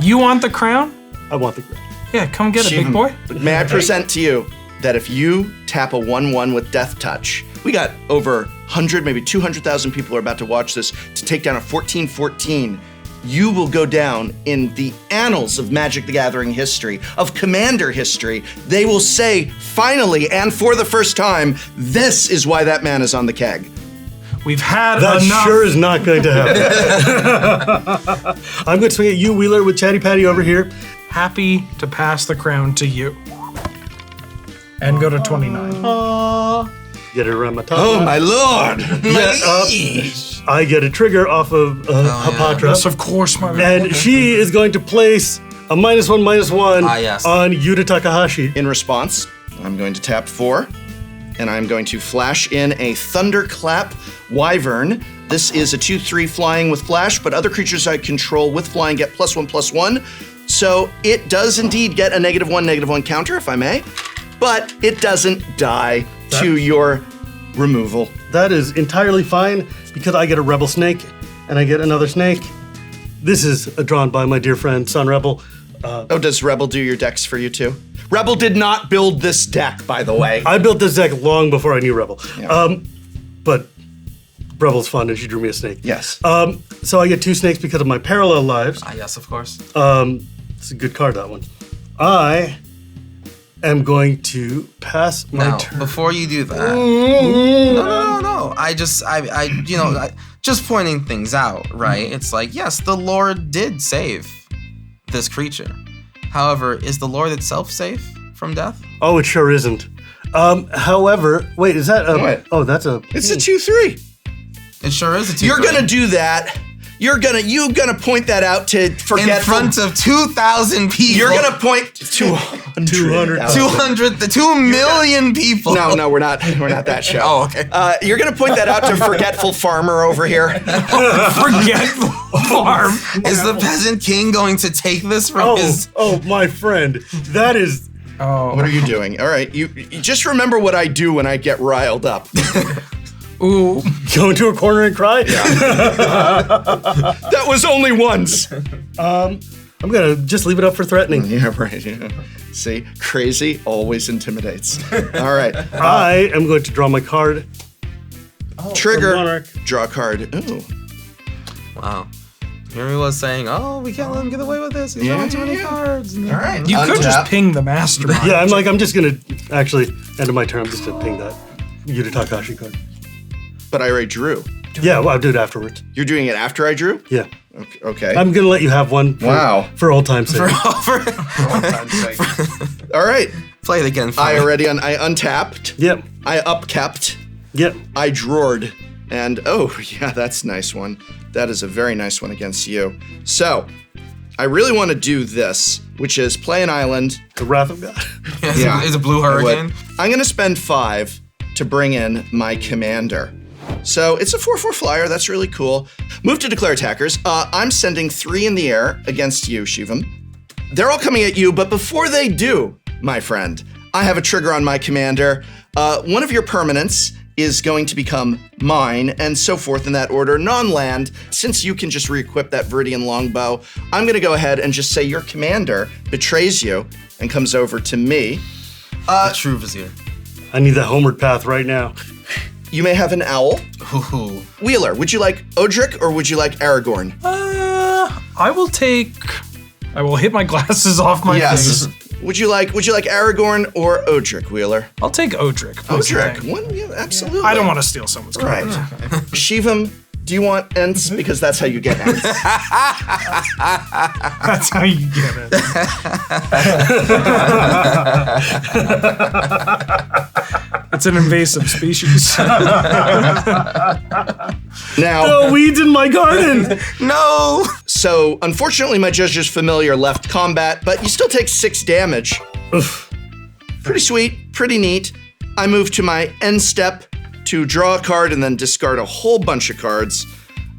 You want the crown? I want the crown. Yeah, come get it, big boy. May I present to you that if you tap a 1/1 with Death Touch, we got over 100, maybe 200,000 people are about to watch this to take down a 14/14. You will go down in the annals of Magic the Gathering history, of Commander history. They will say, finally, and for the first time, this is why that man is on the keg. We've had That enough. sure is not going to happen. I'm going to swing at you, Wheeler, with Chatty Patty over here. Happy to pass the crown to you. And go to 29. Get it around my top. Oh, my lord! I get a trigger off of Hapatra. Yes, of course, my man. And she is going to place a -1/-1 yes. on Yuta Takahashi. In response, I'm going to tap 4, and I'm going to flash in a Thunderclap Wyvern. This is a 2/3 flying with flash, but other creatures I control with flying get +1/+1. So it does indeed get a -1/-1 counter, if I may, but it doesn't die to your removal. That is entirely fine because I get a Rebel Snake and I get another snake. This is drawn by my dear friend Sun Rebel. Oh, does Rebel do your decks for you too? Rebel did not build this deck, by the way. I built this deck long before I knew Rebel. Yeah. But Rebel's fun and she drew me a snake. Yes. So I get 2 snakes because of my parallel lives. Yes, of course. It's a good card, that one. I am going to pass my Now, turn. before you do that, no. I just pointing things out, right? It's like, yes, the Lord did save this creature. However, is the Lord itself safe from death? Oh, it sure isn't. However, wait, is that a... What? Oh, that's a... It's a 2/3. It sure is a 2/3. You're gonna do that. You're gonna point that out to forgetful. In front of 2,000 people. You're gonna point 200. 2 million people. No, we're not that show. Oh, okay. You're gonna point that out to forgetful farmer over here. Forgetful farm. Is the peasant king going to take this from his... Oh, my friend. That is... Oh. What are you doing? All right, you just remember what I do when I get riled up. Ooh. Go into a corner and cry? That was only once. I'm gonna just leave it up for threatening. Yeah, right. Yeah. See, crazy always intimidates. All right. I am going to draw my card. Trigger. Monarch. Draw a card. Ooh. Wow. Here he was saying, "Oh, we can't let him get away with this. He's drawing too many cards." All right. You could just Untap. ping the mastermind. Yeah, I'm just gonna actually, end of my turn, I'm just gonna ping that Yuta Takahashi card. But I already drew. Yeah, well, I'll do it afterwards. You're doing it after I drew? Yeah. Okay. I'm gonna let you have one. For old time's sake. All right. Play it again for I me. I untapped. Yep. I upkept. Yep. I drawed. And oh, yeah, that's a nice one. That is a very nice one against you. So, I really want to do this, which is play an island. The Wrath of God. Yeah. Is a blue I would. hurricane? I'm going to spend 5 to bring in my commander. So it's a 4/4 flyer. That's really cool. Move to declare attackers. I'm sending 3 in the air against you, Shivam. They're all coming at you, but before they do, my friend, I have a trigger on my commander. One of your permanents is going to become mine, and so forth in that order. Non-land, since you can just re-equip that Viridian longbow, I'm gonna go ahead and just say your commander betrays you and comes over to me. The true vizier. I need that homeward path right now. You may have an owl. Ooh. Wheeler, would you like Odric or would you like Aragorn? I will hit my glasses off my face. Would you like Aragorn or Odric, Wheeler? I'll take Odric. Odric. One, yeah, absolutely. I don't want to steal someone's card. Right. Shivam, do you want Ents? Because that's how you get Ents. That's how you get it. It's an invasive species. Now, No weeds in my garden! No! so unfortunately my Judge's Familiar left combat, but you still take 6 damage. Pretty sweet, pretty neat. I move to my end step to draw a card and then discard a whole bunch of cards.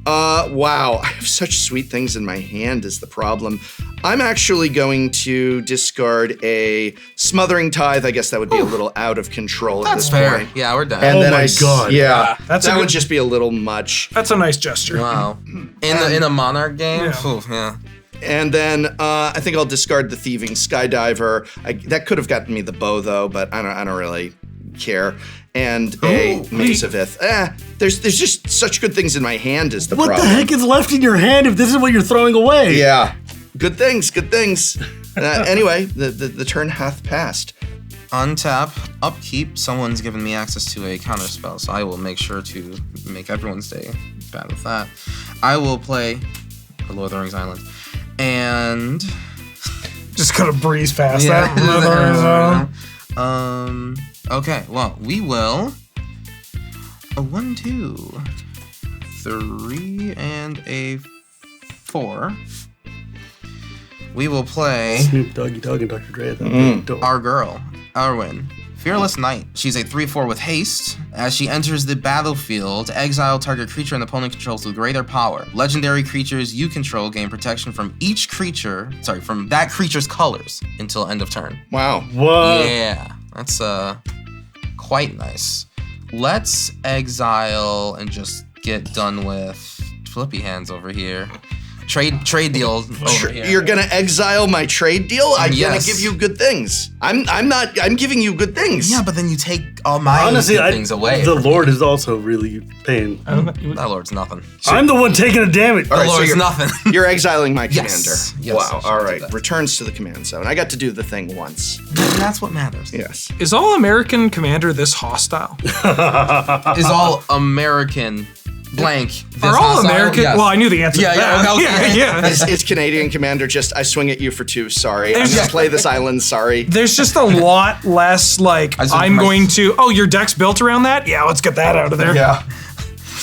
Wow, I have such sweet things in my hand is the problem. I'm actually going to discard a Smothering Tithe. I guess that would be a little out of control at this Fair. point. Yeah, we're done. And Oh then my God. Yeah, That's a that good- would just be a little much. That's a nice gesture. Wow. In a Monarch game? Yeah. Ooh, yeah. And then I think I'll discard the Thieving Skydiver. That could have gotten me the bow though, but I don't really care. And a Mace of Ith. There's just such good things in my hand is the What problem. the heck is left in your hand if this is what you're throwing away? Yeah. Good things, good things. Anyway, the turn hath passed. Untap, upkeep. Someone's given me access to a counter spell, so I will make sure to make everyone's day bad with that. I will play the Lord of the Rings Island. And Just gonna breeze past yeah. that. Okay, well, we will a 1, 2, 3, and a 4. We will play Snoop Doggy Dogg and Dr. Dre at that door. our girl, Arwen. Fearless Knight. She's a 3/4 with haste. As she enters the battlefield, exile target creature an opponent controls with greater power. Legendary creatures you control gain protection from from that creature's colors until end of turn. Wow. What? Yeah, that's quite nice. Let's exile and just get done with flippy hands over here. Trade deal over here. You're gonna exile my trade deal? I'm gonna Yes. give you good things. I'm giving you good things. Yeah, but then you take all my Honestly, good things away. the Lord is also really paying. That Lord's nothing. I'm the one taking a damage. All right, The so Lord's you're- nothing. You're exiling my commander. Yes. Yes, I Wow. should All do right. that. Returns to the command zone. I got to do the thing once. That's what matters. Yes. Is all American commander this hostile? Is all American blank. This Are all hostile? American? Yes. Well, I knew the answer Yeah, to that. yeah, okay. yeah. Is Canadian commander just I swing at you for 2? Sorry. I'm There's- gonna play this island. Sorry. There's just a lot less like I just- I'm going to. Oh, your deck's built around that. Yeah, let's get that out of there. Yeah.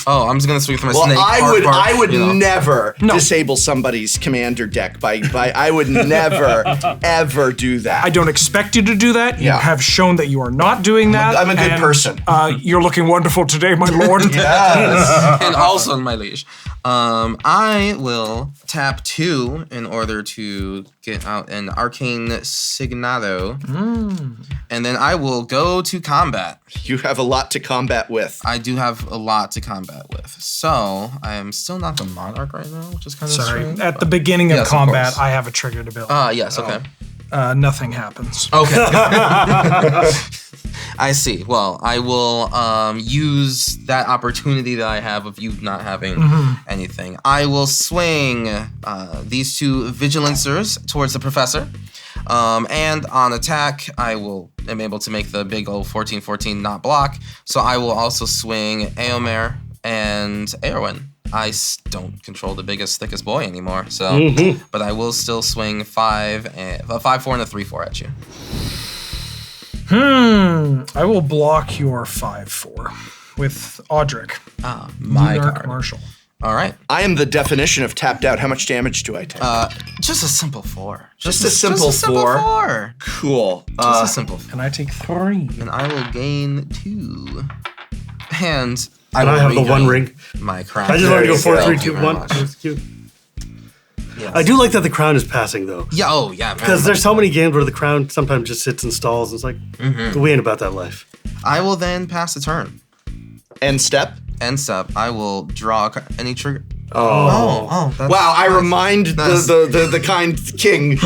Oh, I'm just gonna swing for my Well, snake. I would you know. never No. disable somebody's commander deck by I would never ever do that. I don't expect you to do that. You Yeah. have shown that you are not doing that. I'm a good and, person. You're looking wonderful today, my lord. Yes. And also my liege. I will tap 2 in order to get out an arcane signado. And then I will go to combat. You have a lot to combat with. I do have a lot to combat with. So I am still not the Monarch right now, which is kind of Sorry. strange. At the beginning of Yes, of combat, course. I have a triggered ability. Yes, okay. Nothing happens. Okay. I see. Well, I will use that opportunity that I have of you not having anything. I will swing these 2 Vigilancers towards the Professor. And on attack, am able to make the big old 14-14 not block. So I will also swing Eomer and Eowyn. I don't control the biggest, thickest boy anymore. So, but I will still swing a 5-4 and a 3-4 at you. I will block your 5-4 with Audric, My Monarch card. Marshal. All right. I am the definition of tapped out. How much damage do I take? Just a simple 4. Just a simple 4. Cool. Just a simple 4. And I take 3. And I will gain 2. And And I have the one ring. My crown. I just wanted to go you 4, go. 3, Thank you 2, very 1. much. That's cute. Yes. I do like that the crown is passing though. Yeah. Oh, yeah. Because there's so many games where the crown sometimes just sits and stalls. It's like, we ain't about that life. I will then pass the turn. End step. End step. I will draw any trigger. Oh. That's Wow, I nice. remind That's- the kind king.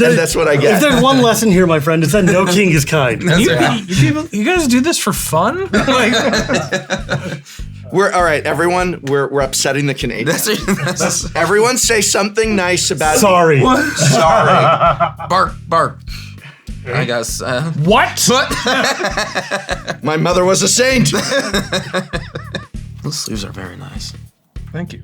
And that's what I If get. there's one lesson here, my friend, it's that no king is kind. You guys do this for fun? We're all right, everyone. We're upsetting the Canadians. That's Everyone say something nice about Sorry. Sorry. bark. I guess. What? My mother was a saint. Those sleeves are very nice. Thank you.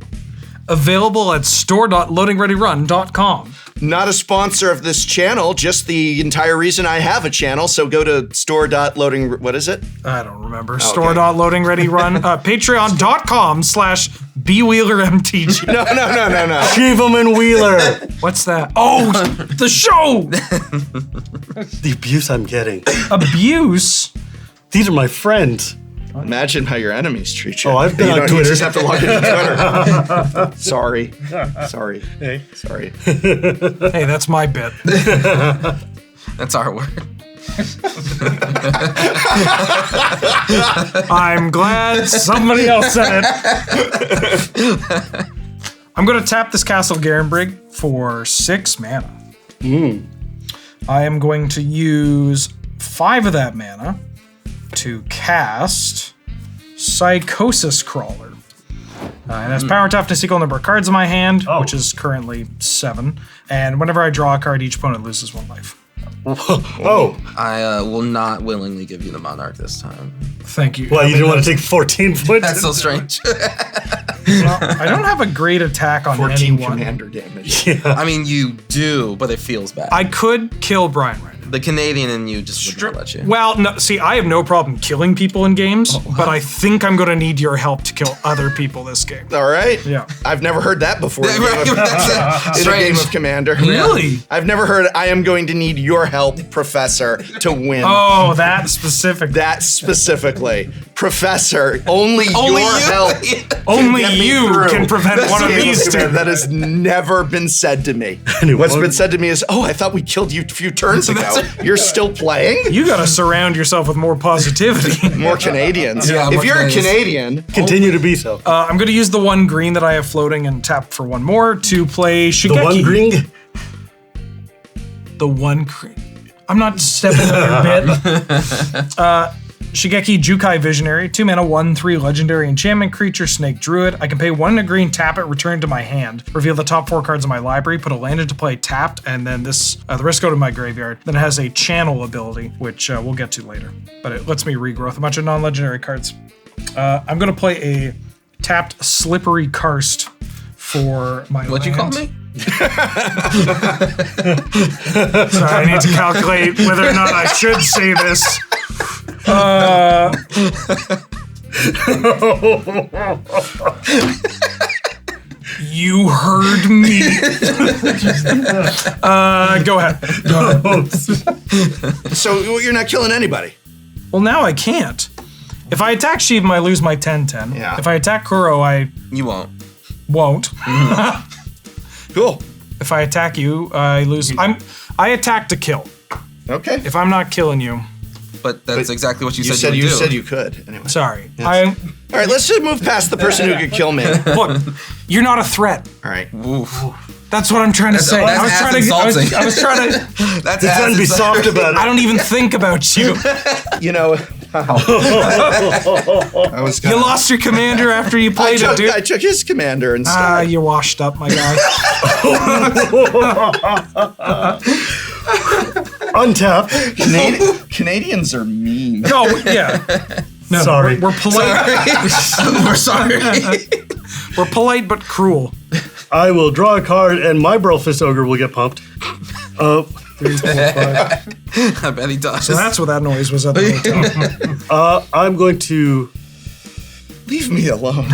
Available at store.loadingreadyrun.com. Not a sponsor of this channel, just the entire reason I have a channel. So go to store.loading. What is it? I don't remember. Store.loadingreadyrun. Patreon.com/BWheelerMTG. No. Shivam and Wheeler. What's that? Oh, the show! The abuse I'm getting. Abuse. These are my friends. Imagine how your enemies treat you. Oh, I've been on You Twitter. just have to log into Twitter. Sorry. Hey. Sorry. Hey, that's my bit. That's our word. I'm glad somebody else said it. I'm going to tap this Castle Garenbrig for 6 mana. I am going to use 5 of that mana to cast Psychosis Crawler. And has power, toughness, equal number of cards in my hand, which is currently 7. And whenever I draw a card, each opponent loses 1 life. Oh, I will not willingly give you the Monarch this time. Thank you. well, you didn't want to take 14 points? That's so strange. Well, I don't have a great attack on 14 anyone. commander damage. I mean, you do, but it feels bad. I could kill Brian right now. The Canadian in you just wouldn't let you. Well, no, see, I have no problem killing people in games, but I think I'm going to need your help to kill other people this game. All right. Yeah. I've never heard that before in a game of, That's in a game strange. of Commander. Really? I've never heard I am going to need your help, Professor, to win. Oh, that specific. That specifically. Professor, only your you. help. Only Get me you through can prevent this one of game these Commander. two. That has never been said to me. it What's won't. been said to me is, oh, I thought we killed you a few turns ago. You're still playing? You got to surround yourself with more positivity. More Canadians. Yeah, if more you're Canadians. a Canadian, Continue to be so. I'm going to use the 1 green that I have floating and tap for 1 more to play Shigeki. The one green? The 1 green. I'm not stepping on your bit. Shigeki Jukai Visionary, 2 mana, 1/3 legendary enchantment creature, Snake Druid. I can pay 1 and a green, tap it, return it to my hand, reveal the top 4 cards of my library, put a land into play tapped, and then this the rest go to my graveyard. Then it has a channel ability, which we'll get to later, but it lets me regrowth a bunch of non-legendary cards. I'm gonna play a tapped Slippery Karst for my What'd you call land. me? Sorry, I need to calculate whether or not I should say this. You heard me. Go ahead. So you're not killing anybody. Well, now I can't. If I attack Shivam, I lose my 10-10. Yeah. If I attack Kuro, I You won't. won't. Cool. If I attack you, I lose. I attack to kill. Okay. If I'm not killing you, But that's exactly what you said you you would do. said you could. Anyway. sorry. All right, let's just move past the person who could kill me. All Look, you're not a threat. right. Oof. That's what I'm trying to say. that's I was ass trying to. insulting. I was trying to. That's He's trying to be soft about it. I don't even think about you. You know, wow. I was You gonna, lost your commander after you played it, dude. I took his commander instead. You're washed up, my guy. Untap. Canadians are mean. No, yeah. No, Sorry. We're polite. We're sorry. We're polite but cruel. I will draw a card, and my Brofist Ogre will get pumped. 3, 4, 5. I bet he does. So that's what that noise was at the hotel. I'm going to. Leave me alone.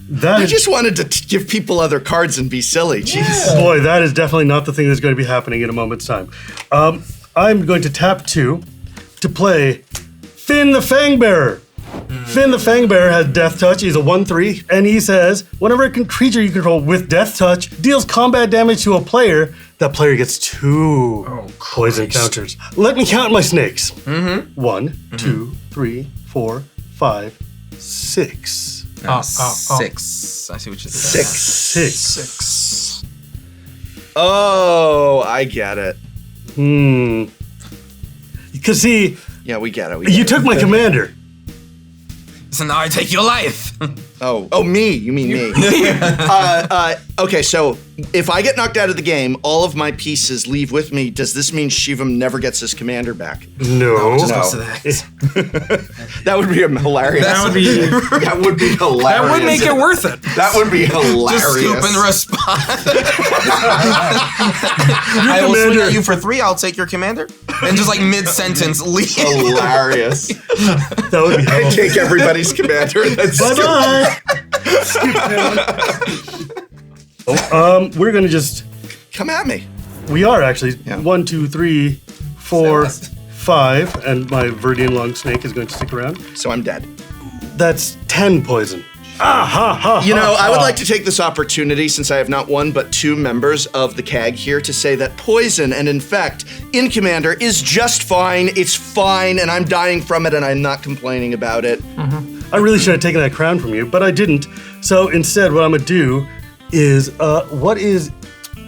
That I is, just wanted to give people other cards and be silly. Jeez. boy, that is definitely not the thing that's going to be happening in a moment's time. I'm going to tap 2 to play Finn the Fangbearer. Finn the Fangbearer has Death Touch. He's a 1/3, and he says, whenever a creature you control with Death Touch deals combat damage to a player, that player gets 2 poison counters. Let me count my snakes. 1, 2, 3, 4, 5, 6. 6. I see what you did. 6. Oh, I get it. Because see, Yeah, we get it. you took my commander. So now I take your life. Oh, me. You mean me. Okay, so if I get knocked out of the game, all of my pieces leave with me. Does this mean Shivam never gets his commander back? No. Just No. goes to the X. That would be hilarious. That would be. That would be hilarious. That would make it worth it. That would be hilarious. Just scoop and respond. I will swing at you for 3. I'll take your commander, and just like mid-sentence leave. Hilarious. That would be I hell. take everybody's commander. And then Bye-bye. We're going to just... come at me. We are actually. Yeah. 1, 2, 3, 4, Say 5, and my Verdian Long Snake is going to stick around. So I'm dead. That's 10 poison. You know, I would like to take this opportunity, since I have not one but 2 members of the CAG here, to say that poison and infect in Commander is just fine. It's fine, and I'm dying from it, and I'm not complaining about it. I really should have taken that crown from you, but I didn't. So instead, what I'm going to do is, what is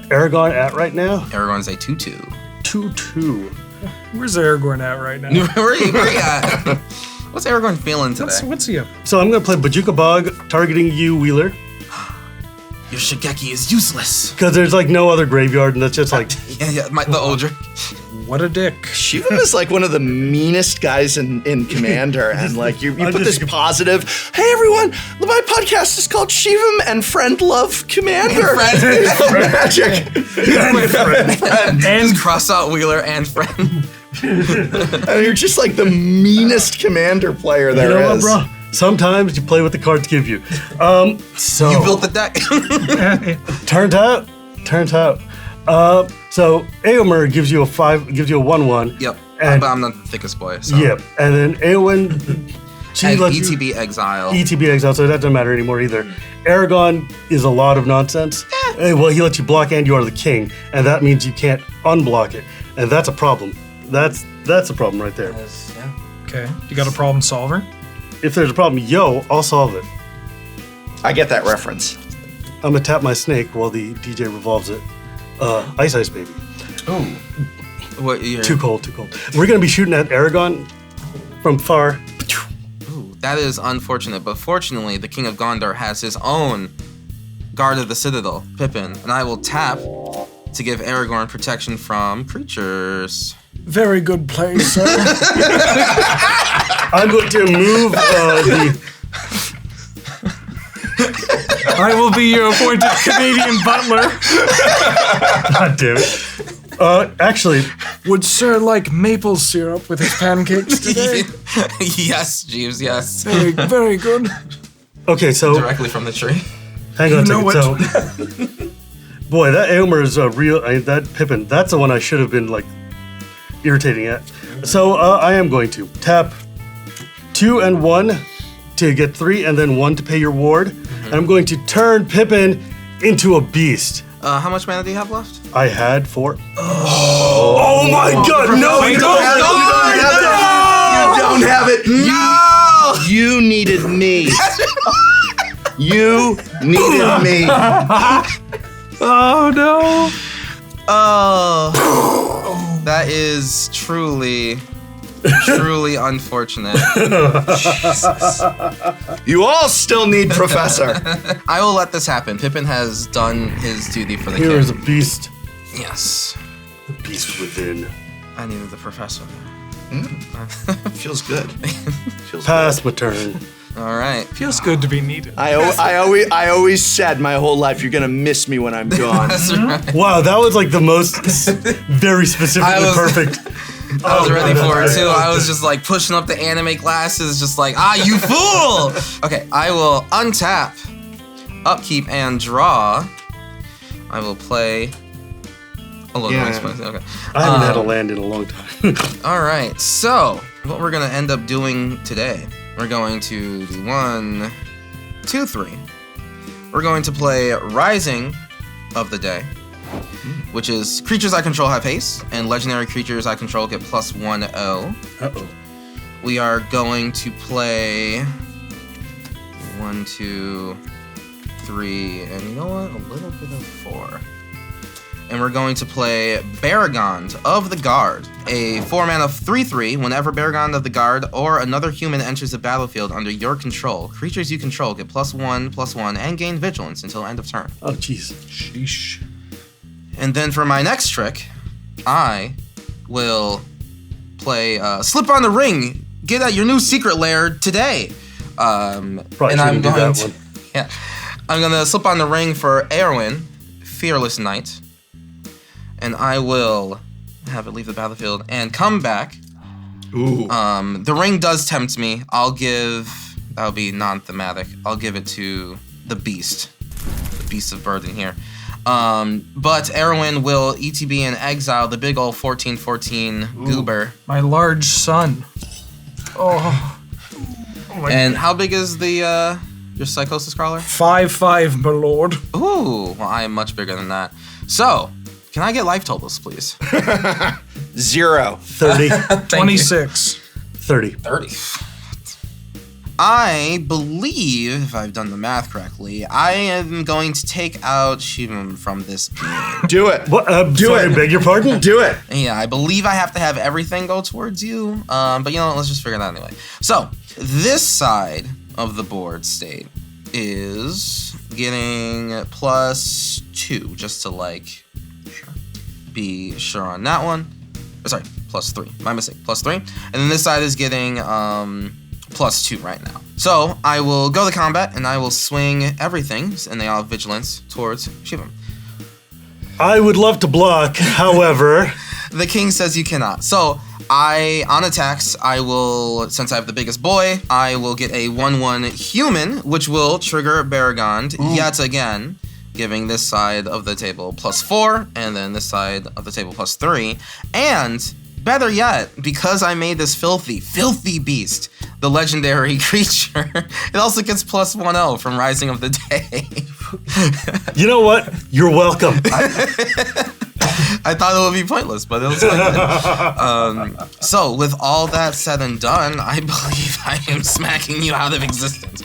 Aragorn at right now? Aragorn's a 2/2. 2/2. Where's Aragorn at right now? Where are you at? What's Aragorn feeling today? What's he up? So I'm going to play Bajuka Bog, targeting you, Wheeler, Your Shigeki is useless. because there's like no other graveyard, and that's just like... Yeah, the Oldric. What a dick. Shivam is like one of the meanest guys in Commander, and like you put this positive, hey everyone, my podcast is called Shivam and Friend Love Commander. Magic. And cross out Wheeler and friend. And you're just like the meanest Commander player there You know what, is. bro? Sometimes you play what the cards give you. So You built the deck. turns out. So Eomer gives you a 1/1. Yep. And But I'm not the thickest boy. So. yep, and then Eowyn, she And lets you ETB exile. ETB exile, so that doesn't matter anymore either. Aragon is a lot of nonsense. Well, he lets you block and you are the king, and that means you can't unblock it, and that's a problem. That's a problem right there. Okay. You got a problem solver? If there's a problem, I'll solve it. I get that reference. I'm gonna tap my snake while the DJ revolves it. Ice Baby. Ooh. What year? Too cold. We're gonna be shooting at Aragon from far. Ooh, that is unfortunate, but fortunately, the King of Gondor has his own Guard of the Citadel, Pippin, and I will tap to give Aragorn protection from creatures. Very good play, sir. I'm going to move the. I will be your appointed Canadian butler. God damn it. Actually, Would Sir like maple syrup with his pancakes today? Yes, Jeeves, yes. Very, very good. Okay, so Directly from the tree. hang on a know second. So, boy, that Aylmer is a real. That Pippin, that's the one I should have been like irritating at. So I am going to tap 2 and 1 to get 3, and then 1 to pay your ward. And I'm going to turn Pippin into a beast. How much mana do you have left? I had 4. Oh my God! No, Wait, you don't have You don't have it. No! You needed me. You needed me. Oh no. Oh, that is truly unfortunate. You all still need Professor. I will let this happen. Pippin has done his duty for the Here king. is a beast. Yes. The beast within. I needed the professor. Feels good. Feels Pass my turn. All right. Feels good to be needed. I always said my whole life you're gonna miss me when I'm gone. That's right. Wow, that was like the most very specifically I was- perfect. I was ready for it too. right. I was just like pushing up the anime glasses, just like, you fool! Okay, I will untap, upkeep, and draw. I will play a little nice place. Okay. I haven't had a land in a long time. All right, so what we're gonna end up doing today, we're going to do 1, 2, 3. We're going to play Rising of the Day, which is creatures I control have haste, and legendary creatures I control get +1 L. Uh-oh. We are going to play 1, 2, 3, and you know what? A little bit of 4. And we're going to play Baragond of the Guard, a 4-mana 3/3. Whenever Baragond of the Guard or another human enters the battlefield under your control, creatures you control get +1/+1 and gain vigilance until end of turn. Oh, jeez. Sheesh. And then for my next trick, I will play Slip on the Ring. Get at your new secret lair today. Probably and I'm shouldn't do going that to, one. yeah, I'm gonna slip on the ring for Erwin, Fearless Knight, and I will have it leave the battlefield and come back. Ooh. The ring does tempt me. I'll give, that'll be non-thematic. I'll give it to the beast of burden here. But Erwin will ETB and exile the big ol' 14/14 goober. My large son. Oh. And how big is the your Psychosis Crawler? 5/5, my lord. Ooh, well, I am much bigger than that. So, can I get life totals, please? 0. 30. 26. 30. 30. I believe, if I've done the math correctly, I am going to take out Shivam from this game. Do it. What? Do Sorry, it. beg your pardon? Do it. Yeah, I believe I have to have everything go towards you. But you know what, let's just figure it out anyway. So, this side of the board state is getting +2, just to like be sure on that one. Sorry, +3. My mistake, +3. And then this side is getting +2 right now. So I will go to combat and I will swing everything, and they all have vigilance towards Shivam. I would love to block, however. The king says you cannot. So on attacks, I will, since I have the biggest boy, I will get a 1/1 human, which will trigger Baragond yet again, giving this side of the table +4, and then this side of the table +3. And better yet, because I made this filthy beast the legendary creature, it also gets +1/0 from Rising of the Day. You know what? You're welcome. I thought it would be pointless, but it was like so with all that said and done, I believe I am smacking you out of existence.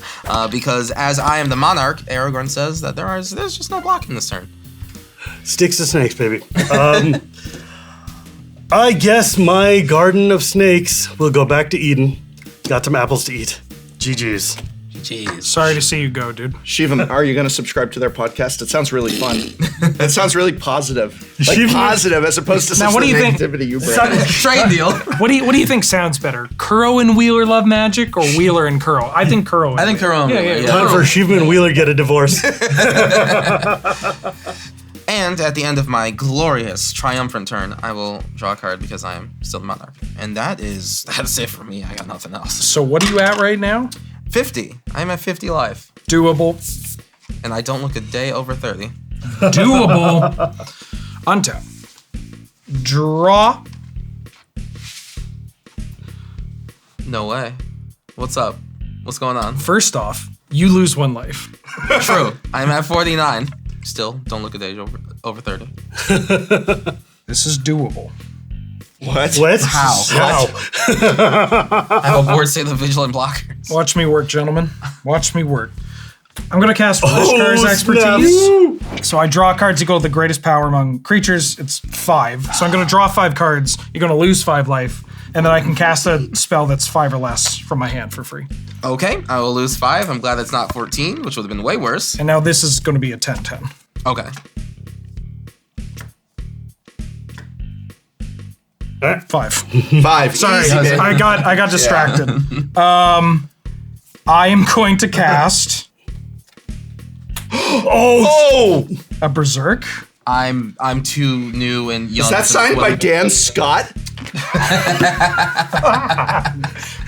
Because as I am the Monarch, Aragorn says that there's just no blocking this turn. Sticks to snakes, baby. I guess my garden of snakes will go back to Eden. Got some apples to eat. GG's. Jeez. Sorry to see you go, dude. Shivam, are you going to subscribe to their podcast? It sounds really fun. It sounds really positive. Like Shivam- positive as opposed to Now, such what do you think? negativity you bring. Trade deal. What do you think sounds better? Kuro and Wheeler love magic, or Wheeler and Kuro? I think Kuro. I think Kuro. Yeah. Time for Shivam and Wheeler get a divorce. And And at the end of my glorious, triumphant turn, I will draw a card because I am still the Monarch. And that's it for me. I got nothing else. So what are you at right now? 50. I'm at 50 life. Doable. And I don't look a day over 30. Doable. Untap. Draw. No way. What's up? What's going on? First off, you lose 1 life. True. I'm at 49. Still, don't look a day over 30. This is doable. What? How? Wow. I have a board state of vigilant blockers. Watch me work, gentlemen. Watch me work. I'm going to cast Rishkar's Expertise. So I draw cards equal to the greatest power among creatures. It's 5. So I'm going to draw 5 cards. You're going to lose 5 life. And then I can cast a spell that's 5 or less from my hand for free. Okay, I will lose 5. I'm glad it's not 14, which would have been way worse. And now this is going to be a 10-10. Okay. 5. 5. Sorry, Easy, man. I got distracted. I am going to cast a Berserk. I'm too new and young. Is that signed by Dan Scott?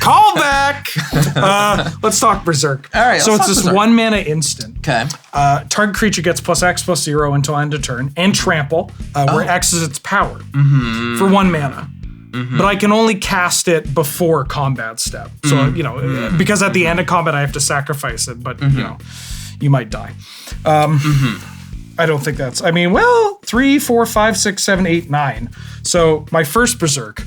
Call back. Let's talk Berserk. All right, So let's it's talk this Berserk. 1 mana instant. Okay. Target creature gets +X/+0 until end of turn, and trample, where X is its power for 1 mana. But I can only cast it before combat step. So, because at the end of combat I have to sacrifice it, but, you might die. I don't think that's, 3, 4, 5, 6, 7, 8, 9. So my first Berserk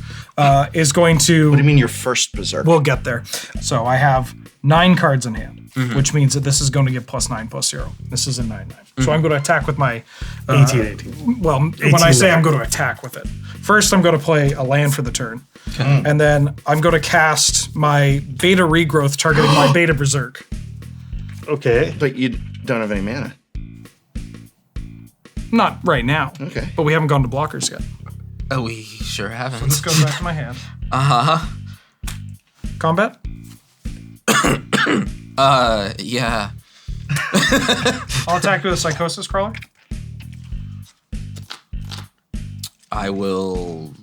is going to... What do you mean your first Berserk? We'll get there. So I have 9 cards in hand, which means that this is going to get +9/+0. This is a 9/9. So I'm going to attack with my 18. Well, when I say I'm going to attack with it, first I'm going to play a land for the turn, and then I'm going to cast my Beta Regrowth targeting my Beta Berserk. Okay. But you don't have any mana. Not right now. Okay. But we haven't gone to blockers yet. Oh, we sure haven't. This goes back to my hand. Combat? Yeah. I'll attack with a Psychosis Crawler. I will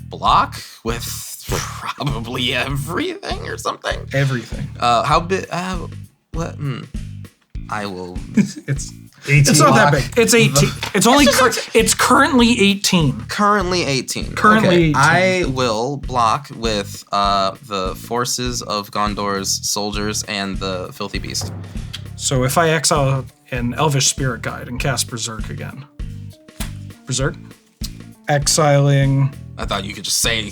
block with probably everything or something. Everything. How big? What? I will. It's 18. not that big. It's 18. It's only. It's currently 18. Currently 18. Currently Okay. 18. I will block with the forces of Gondor's soldiers and the Filthy Beast. So if I exile an Elvish Spirit Guide and cast Berserk again. Berserk? Exiling. I thought you could just say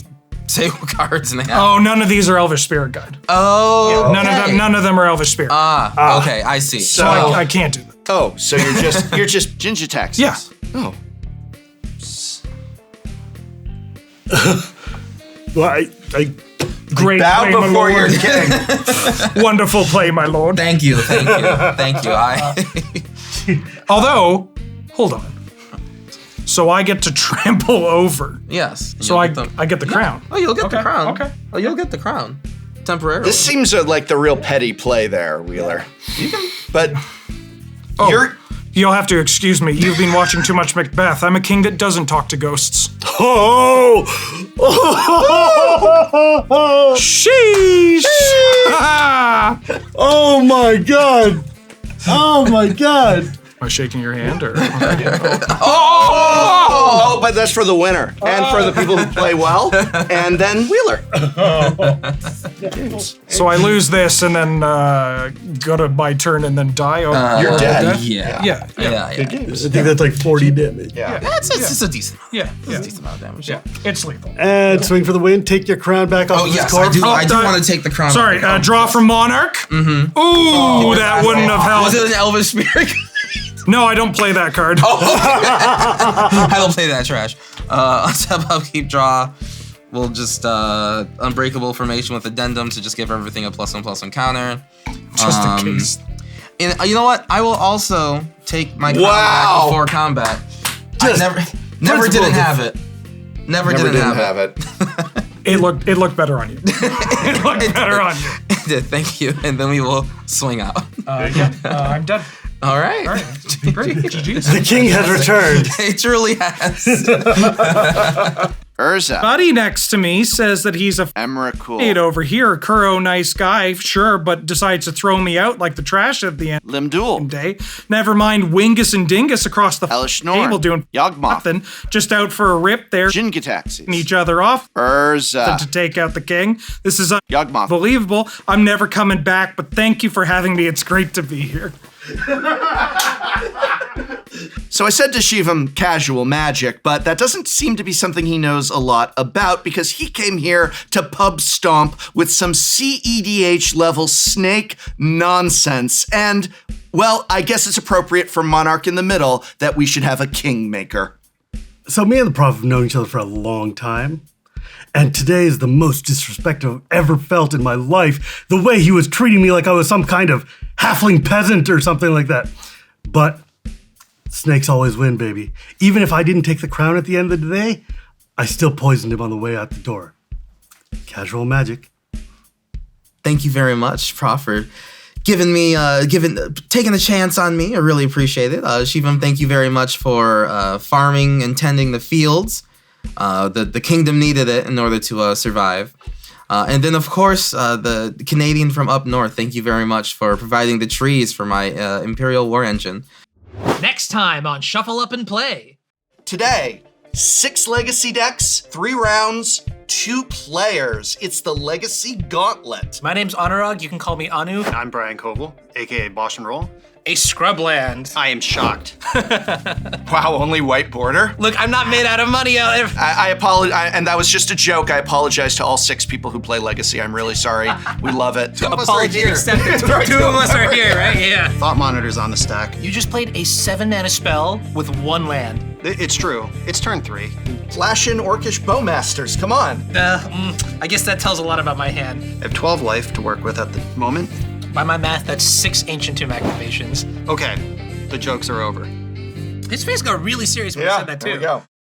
what cards in the hand. Oh, none of these are Elvish Spirit Guide. Oh, okay. None of them are Elvish Spirit. Okay, I see. so I can't do that. Oh, so you're just ginger taxes. Yeah. Oh. Well, I Great Bow play, my before lord. you're king. Wonderful play, my lord. Thank you. Although, hold on. So I get to trample over. Yes. So I get the crown. Oh, you'll get the Okay, crown. okay. Oh, you'll get the crown. Temporarily. This seems like the real petty play there, Wheeler. But You'll have to excuse me. You've been watching too much Macbeth. I'm a king that doesn't talk to ghosts. Oh! Sheesh! Oh my god! Oh my god! Am I shaking your hand or? oh, but that's for the winner and for the people who play well, and then Wheeler. So I lose this and then go to my turn and then die. You're dead. Yeah. Good games. I think that's like 40 damage. Yeah. It's a decent amount. Yeah, It's a decent amount of damage. yeah. It's lethal. And swing for the win. Take your crown back off Oh, of yes, his corpse. I do want to take the crown. Sorry, draw from Monarch. Mm-hmm. Ooh, that wouldn't have Was helped. it an Elvish Spirit? No, I don't play that card. I don't play that trash. Untap, upkeep, draw. We'll just unbreakable formation with addendum to just give everything a +1/+1 counter. Just in case. And you know what? I will also take my crown back before combat. I never didn't have it. Never didn't have it. It looked better on you. It looked better on you. It did, thank you. And then we will swing out. I'm dead. All right. Great. GG's. The king has returned. It truly has. Urza. Buddy next to me says that he's a Emrakul. over here. Kuro, nice guy, sure, but decides to throw me out like the trash at the end Limdul. day. Never mind Wingus and Dingus across the Elishnor. table doing Yawgmoth. nothing. Just out for a rip there, Jingataxis. each other off Urza. to take out the king. This is Yawgmoth. unbelievable. I'm never coming back, but thank you for having me. It's great to be here. So I said to Shivam casual magic, but that doesn't seem to be something he knows a lot about because he came here to pub stomp with some CEDH level snake nonsense. And, well, I guess it's appropriate for Monarch in the Middle that we should have a kingmaker. So me and the prof have known each other for a long time. And today is the most disrespect I've ever felt in my life. The way he was treating me like I was some kind of halfling peasant or something like that. But snakes always win, baby. Even if I didn't take the crown at the end of the day, I still poisoned him on the way out the door. Casual magic. Thank you very much, Prof, for taking a chance on me. I really appreciate it. Shivam, thank you very much for farming and tending the fields. The kingdom needed it in order to survive. And then, of course, the Canadian from up north, thank you very much for providing the trees for my Imperial War Engine. Next time on Shuffle Up and Play. Today, 6 legacy decks, 3 rounds, 2 players. It's the Legacy Gauntlet. My name's Anurag. You can call me Anu. I'm Brian Coble, aka Bosch and Roll. A scrubland. I am shocked. Wow, only white border? Look, I'm not made out of money. I apologize, and that was just a joke. I apologize to all 6 people who play Legacy. I'm really sorry. We love it. Apology accepted. 2 of us are here, right? Yeah. Thought Monitor's on the stack. You just played a 7-mana spell with 1 land. It's true. It's turn 3. Flash in Orcish Bowmasters, come on. I guess that tells a lot about my hand. I have 12 life to work with at the moment. By my math, that's 6 Ancient Tomb activations. Okay, the jokes are over. His face got really serious when he said that too. There we go.